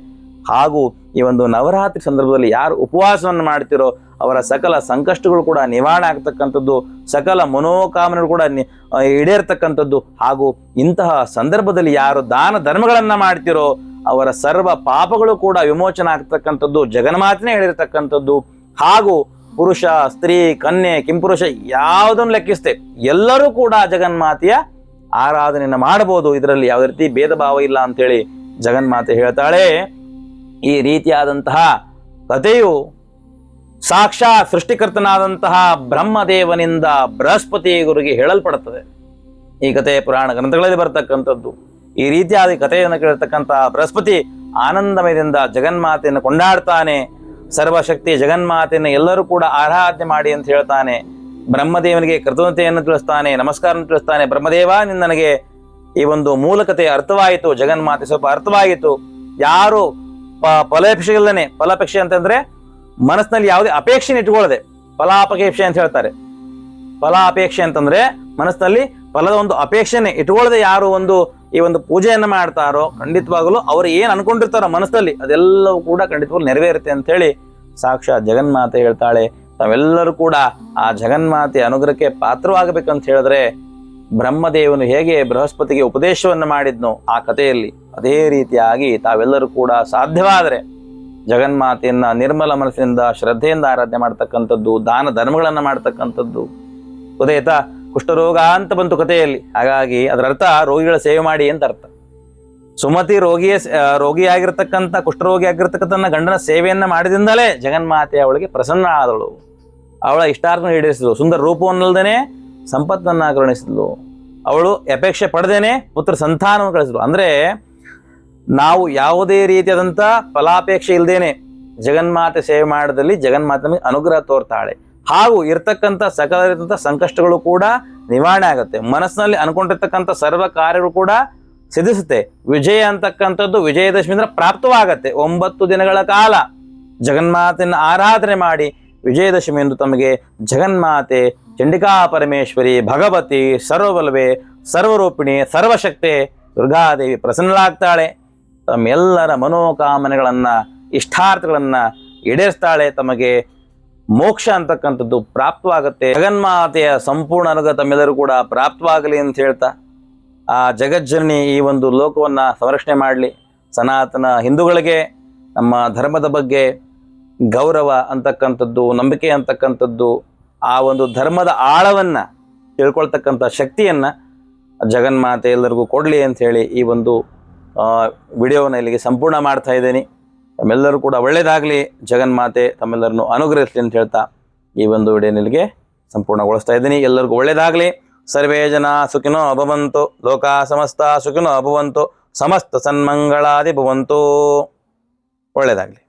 ಹಾಗೂ ಈ ಒಂದು ನವರಾತ್ರಿ ಸಂದರ್ಭದಲ್ಲಿ ಯಾರು ಉಪವಾಸವನ್ನು ಮಾಡ್ತಿರೋ ಅವರ ಸಕಲ ಸಂಕಷ್ಟಗಳು ಕೂಡ ನಿವಾರಣೆ ಆಗ್ತಕ್ಕಂಥದ್ದು, ಸಕಲ ಮನೋಕಾಮನೆಗಳು ಕೂಡ ಈಡೇರ್ತಕ್ಕಂಥದ್ದು. ಹಾಗೂ ಇಂತಹ ಸಂದರ್ಭದಲ್ಲಿ ಯಾರು ದಾನ ಧರ್ಮಗಳನ್ನ ಮಾಡ್ತಿರೋ ಅವರ ಸರ್ವ ಪಾಪಗಳು ಕೂಡ ವಿಮೋಚನೆ ಆಗ್ತಕ್ಕಂಥದ್ದು ಜಗನ್ಮಾತೆನೇ ಹೇಳಿರ್ತಕ್ಕಂಥದ್ದು. ಹಾಗೂ ಪುರುಷ, ಸ್ತ್ರೀ, ಕನ್ಯೆ, ಕಿಂಪುರುಷ ಯಾವುದನ್ನು ಲೆಕ್ಕಿಸ್ತೆ ಎಲ್ಲರೂ ಕೂಡ ಜಗನ್ಮಾತೆಯ ಆರಾಧನೆಯನ್ನು ಮಾಡಬಹುದು. ಇದರಲ್ಲಿ ಯಾವುದೇ ರೀತಿ ಭೇದ ಭಾವ ಇಲ್ಲ ಅಂತೇಳಿ ಜಗನ್ಮಾತೆ ಹೇಳ್ತಾಳೆ. ಈ ರೀತಿಯಾದಂತಹ ಕಥೆಯು ಸಾಕ್ಷಾತ್ ಸೃಷ್ಟಿಕರ್ತನಾದಂತಹ ಬ್ರಹ್ಮದೇವನಿಂದ ಬೃಹಸ್ಪತಿ ಗುರುಗೆ ಹೇಳಲ್ಪಡುತ್ತದೆ. ಈ ಕಥೆ ಪುರಾಣ ಗ್ರಂಥಗಳಲ್ಲಿ ಬರ್ತಕ್ಕಂಥದ್ದು. ಈ ರೀತಿಯಾದ ಕಥೆಯನ್ನು ಕೇಳಿರ್ತಕ್ಕಂತಹ ಬೃಹಸ್ಪತಿ ಆನಂದಮಯದಿಂದ ಜಗನ್ಮಾತೆಯನ್ನು ಕೊಂಡಾಡ್ತಾನೆ. ಸರ್ವಶಕ್ತಿ ಜಗನ್ಮಾತೆಯನ್ನು ಎಲ್ಲರೂ ಕೂಡ ಆರಾಧನೆ ಮಾಡಿ ಅಂತ ಹೇಳ್ತಾನೆ. ಬ್ರಹ್ಮದೇವನಿಗೆ ಕೃತಜ್ಞತೆಯನ್ನು ತಿಳಿಸ್ತಾನೆ, ನಮಸ್ಕಾರವನ್ನು ತಿಳಿಸ್ತಾನೆ. ಬ್ರಹ್ಮದೇವ, ನನಗೆ ಈ ಒಂದು ಮೂಲಕತೆ ಅರ್ಥವಾಯಿತು, ಜಗನ್ಮಾತೆ ಸ್ವಲ್ಪ ಅರ್ಥವಾಯಿತು. ಯಾರು ಫಲಾಪೇಕ್ಷೆ ಇಲ್ಲನೆ, ಫಲಾಪೇಕ್ಷೆ ಅಂತಂದ್ರೆ ಮನಸ್ಸಿನಲ್ಲಿ ಯಾವುದೇ ಅಪೇಕ್ಷೆ ಇಟ್ಕೊಳ್ಳದೆ, ಫಲಾಪೇಕ್ಷೆ ಅಂತ ಹೇಳ್ತಾರೆ. ಫಲಾಪೇಕ್ಷೆ ಅಂತಂದ್ರೆ ಮನಸ್ಸಿನಲ್ಲಿ ಫಲದ ಒಂದು ಅಪೇಕ್ಷೆನೆ ಇಟ್ಕೊಳ್ಳದೆ ಯಾರು ಈ ಒಂದು ಪೂಜೆಯನ್ನು ಮಾಡ್ತಾರೋ ಖಂಡಿತವಾಗಲು ಅವರು ಏನ್ ಅನ್ಕೊಂಡಿರ್ತಾರೋ ಮನಸ್ಸಲ್ಲಿ ಅದೆಲ್ಲವೂ ಕೂಡ ಖಂಡಿತವಾಗ್ಲೂ ನೆರವೇರುತ್ತೆ ಅಂತ ಹೇಳಿ ಸಾಕ್ಷಾತ್ ಜಗನ್ಮಾತೆ ಹೇಳ್ತಾಳೆ. ತಾವೆಲ್ಲರೂ ಕೂಡ ಆ ಜಗನ್ಮಾತೆ ಅನುಗ್ರಹಕ್ಕೆ ಪಾತ್ರವಾಗಬೇಕಂತ ಹೇಳಿದ್ರೆ ಬ್ರಹ್ಮದೇವನು ಹೇಗೆ ಬೃಹಸ್ಪತಿಗೆ ಉಪದೇಶವನ್ನು ಮಾಡಿದ್ನೋ ಆ ಕಥೆಯಲ್ಲಿ ಅದೇ ರೀತಿಯಾಗಿ ತಾವೆಲ್ಲರೂ ಕೂಡ ಸಾಧ್ಯವಾದರೆ ಜಗನ್ಮಾತೆಯನ್ನ ನಿರ್ಮಲ ಮನಸ್ಸಿನಿಂದ ಶ್ರದ್ಧೆಯಿಂದ ಆರಾಧನೆ ಮಾಡ್ತಕ್ಕಂಥದ್ದು, ದಾನ ಧರ್ಮಗಳನ್ನು ಮಾಡ್ತಕ್ಕಂಥದ್ದು. ಗೊತ್ತಾಯ್ತಾ? ಕುಷ್ಠರೋಗ ಅಂತ ಬಂತು ಕಥೆಯಲ್ಲಿ, ಹಾಗಾಗಿ ಅದರ ಅರ್ಥ ರೋಗಿಗಳ ಸೇವೆ ಮಾಡಿ ಅಂತ ಅರ್ಥ. ಸುಮತಿ ರೋಗಿಯಾಗಿರ್ತಕ್ಕಂಥ ಕುಷ್ಠರೋಗಿ ಆಗಿರ್ತಕ್ಕಂಥ ಗಂಡನ ಸೇವೆಯನ್ನ ಮಾಡಿದಿಂದಲೇ ಜಗನ್ಮಾತೆ ಅವಳಿಗೆ ಪ್ರಸನ್ನ ಆದಳು, ಅವಳ ಇಷ್ಟಾರ್ಥನ ಈಡೇರಿಸಿದಳು, ಸುಂದರ ರೂಪವನ್ನಲ್ದೇನೆ ಸಂಪತ್ತನ್ನ ಕರುಣಿಸಿದ್ಲು, ಅವಳು ಅಪೇಕ್ಷೆ ಪಡೆದೇನೆ ಪುತ್ರ ಸಂತಾನವನ್ನು ಕಳಿಸಿದ್ಲು. ಅಂದ್ರೆ ನಾವು ಯಾವುದೇ ರೀತಿಯಾದಂಥ ಫಲಾಪೇಕ್ಷೆ ಇಲ್ದೇನೆ ಜಗನ್ಮಾತೆ ಸೇವೆ ಮಾಡಿದಲ್ಲಿ ಜಗನ್ಮಾತೆ ನಮಗೆ ಅನುಗ್ರಹ ತೋರ್ತಾಳೆ. ಹಾಗೂ ಇರ್ತಕ್ಕಂಥ ಸಕಲ ರೀತಿಯಂಥ ಸಂಕಷ್ಟಗಳು ಕೂಡ ನಿವಾರಣೆ ಆಗುತ್ತೆ. ಮನಸ್ಸಿನಲ್ಲಿ ಅನ್ಕೊಂಡಿರ್ತಕ್ಕಂಥ ಸರ್ವ ಕಾರ್ಯಗಳು ಕೂಡ ಸಿದ್ಧಿಸುತ್ತೆ. ವಿಜಯ ಅಂತಕ್ಕಂಥದ್ದು ವಿಜಯದಶಮಿಯಿಂದ ಪ್ರಾಪ್ತವಾಗತ್ತೆ. 9 ದಿನಗಳ ಕಾಲ ಜಗನ್ಮಾತೆಯನ್ನು ಆರಾಧನೆ ಮಾಡಿ ವಿಜಯದಶಮಿ ಎಂದು ತಮಗೆ ಜಗನ್ಮಾತೆ ಚಂಡಿಕಾ ಪರಮೇಶ್ವರಿ ಭಗವತಿ ಸರ್ವಬಲವೇ ಸರ್ವರೂಪಿಣಿ ಸರ್ವಶಕ್ತಿ ದುರ್ಗಾದೇವಿ ಪ್ರಸನ್ನಳಾಗ್ತಾಳೆ. ತಮ್ಮೆಲ್ಲರ ಮನೋಕಾಮನೆಗಳನ್ನು ಇಷ್ಟಾರ್ಥಗಳನ್ನು ಈಡೇರಿಸ್ತಾಳೆ. ತಮಗೆ ಮೋಕ್ಷ ಅಂತಕ್ಕಂಥದ್ದು ಪ್ರಾಪ್ತವಾಗುತ್ತೆ. ಜಗನ್ಮಾತೆಯ ಸಂಪೂರ್ಣ ಅನುಗ್ರಹ ತಮ್ಮೆಲ್ಲರೂ ಕೂಡ ಪ್ರಾಪ್ತವಾಗಲಿ ಅಂತ ಹೇಳ್ತಾ ಆ ಜಗಜ್ಜನನಿ ಈ ಒಂದು ಲೋಕವನ್ನು ಸಂರಕ್ಷಣೆ ಮಾಡಲಿ. ಸನಾತನ ಹಿಂದೂಗಳಿಗೆ ನಮ್ಮ ಧರ್ಮದ ಬಗ್ಗೆ ಗೌರವ ಅಂತಕ್ಕಂಥದ್ದು, ನಂಬಿಕೆ ಅಂತಕ್ಕಂಥದ್ದು, ಆ ಒಂದು ಧರ್ಮದ ಆಳವನ್ನು ತಿಳ್ಕೊಳ್ತಕ್ಕಂಥ ಶಕ್ತಿಯನ್ನು ಜಗನ್ಮಾತೆ ಎಲ್ಲರಿಗೂ ಕೊಡಲಿ ಅಂಥೇಳಿ ಈ ಒಂದು ವಿಡಿಯೋನ ಇಲ್ಲಿಗೆ ಸಂಪೂರ್ಣ ಮಾಡ್ತಾ ಇದ್ದೀನಿ. ತಮ್ಮೆಲ್ಲರೂ ಕೂಡ ಒಳ್ಳೆಯದಾಗಲಿ, ಜಗನ್ಮಾತೆ ತಮ್ಮೆಲ್ಲರನ್ನು ಅನುಗ್ರಹಿಸಲಿ ಅಂತ ಹೇಳ್ತಾ ಈ ಒಂದು ವಿಡಿಯೋನ ಇಲ್ಲಿಗೆ ಸಂಪೂರ್ಣಗೊಳಿಸ್ತಾ ಇದ್ದೀನಿ. ಎಲ್ಲರಿಗೂ ಒಳ್ಳೆಯದಾಗಲಿ. ಸರ್ವೇ ಜನ ಸುಖಿನೋ ಭವಂತು, ಲೋಕ ಸಮಸ್ತ ಸುಖಿನೋ ಭವಂತು, ಸಮಸ್ತ ಸನ್ಮಂಗಳಾದಿ ಭವಂತು. ಒಳ್ಳೆಯದಾಗಲಿ.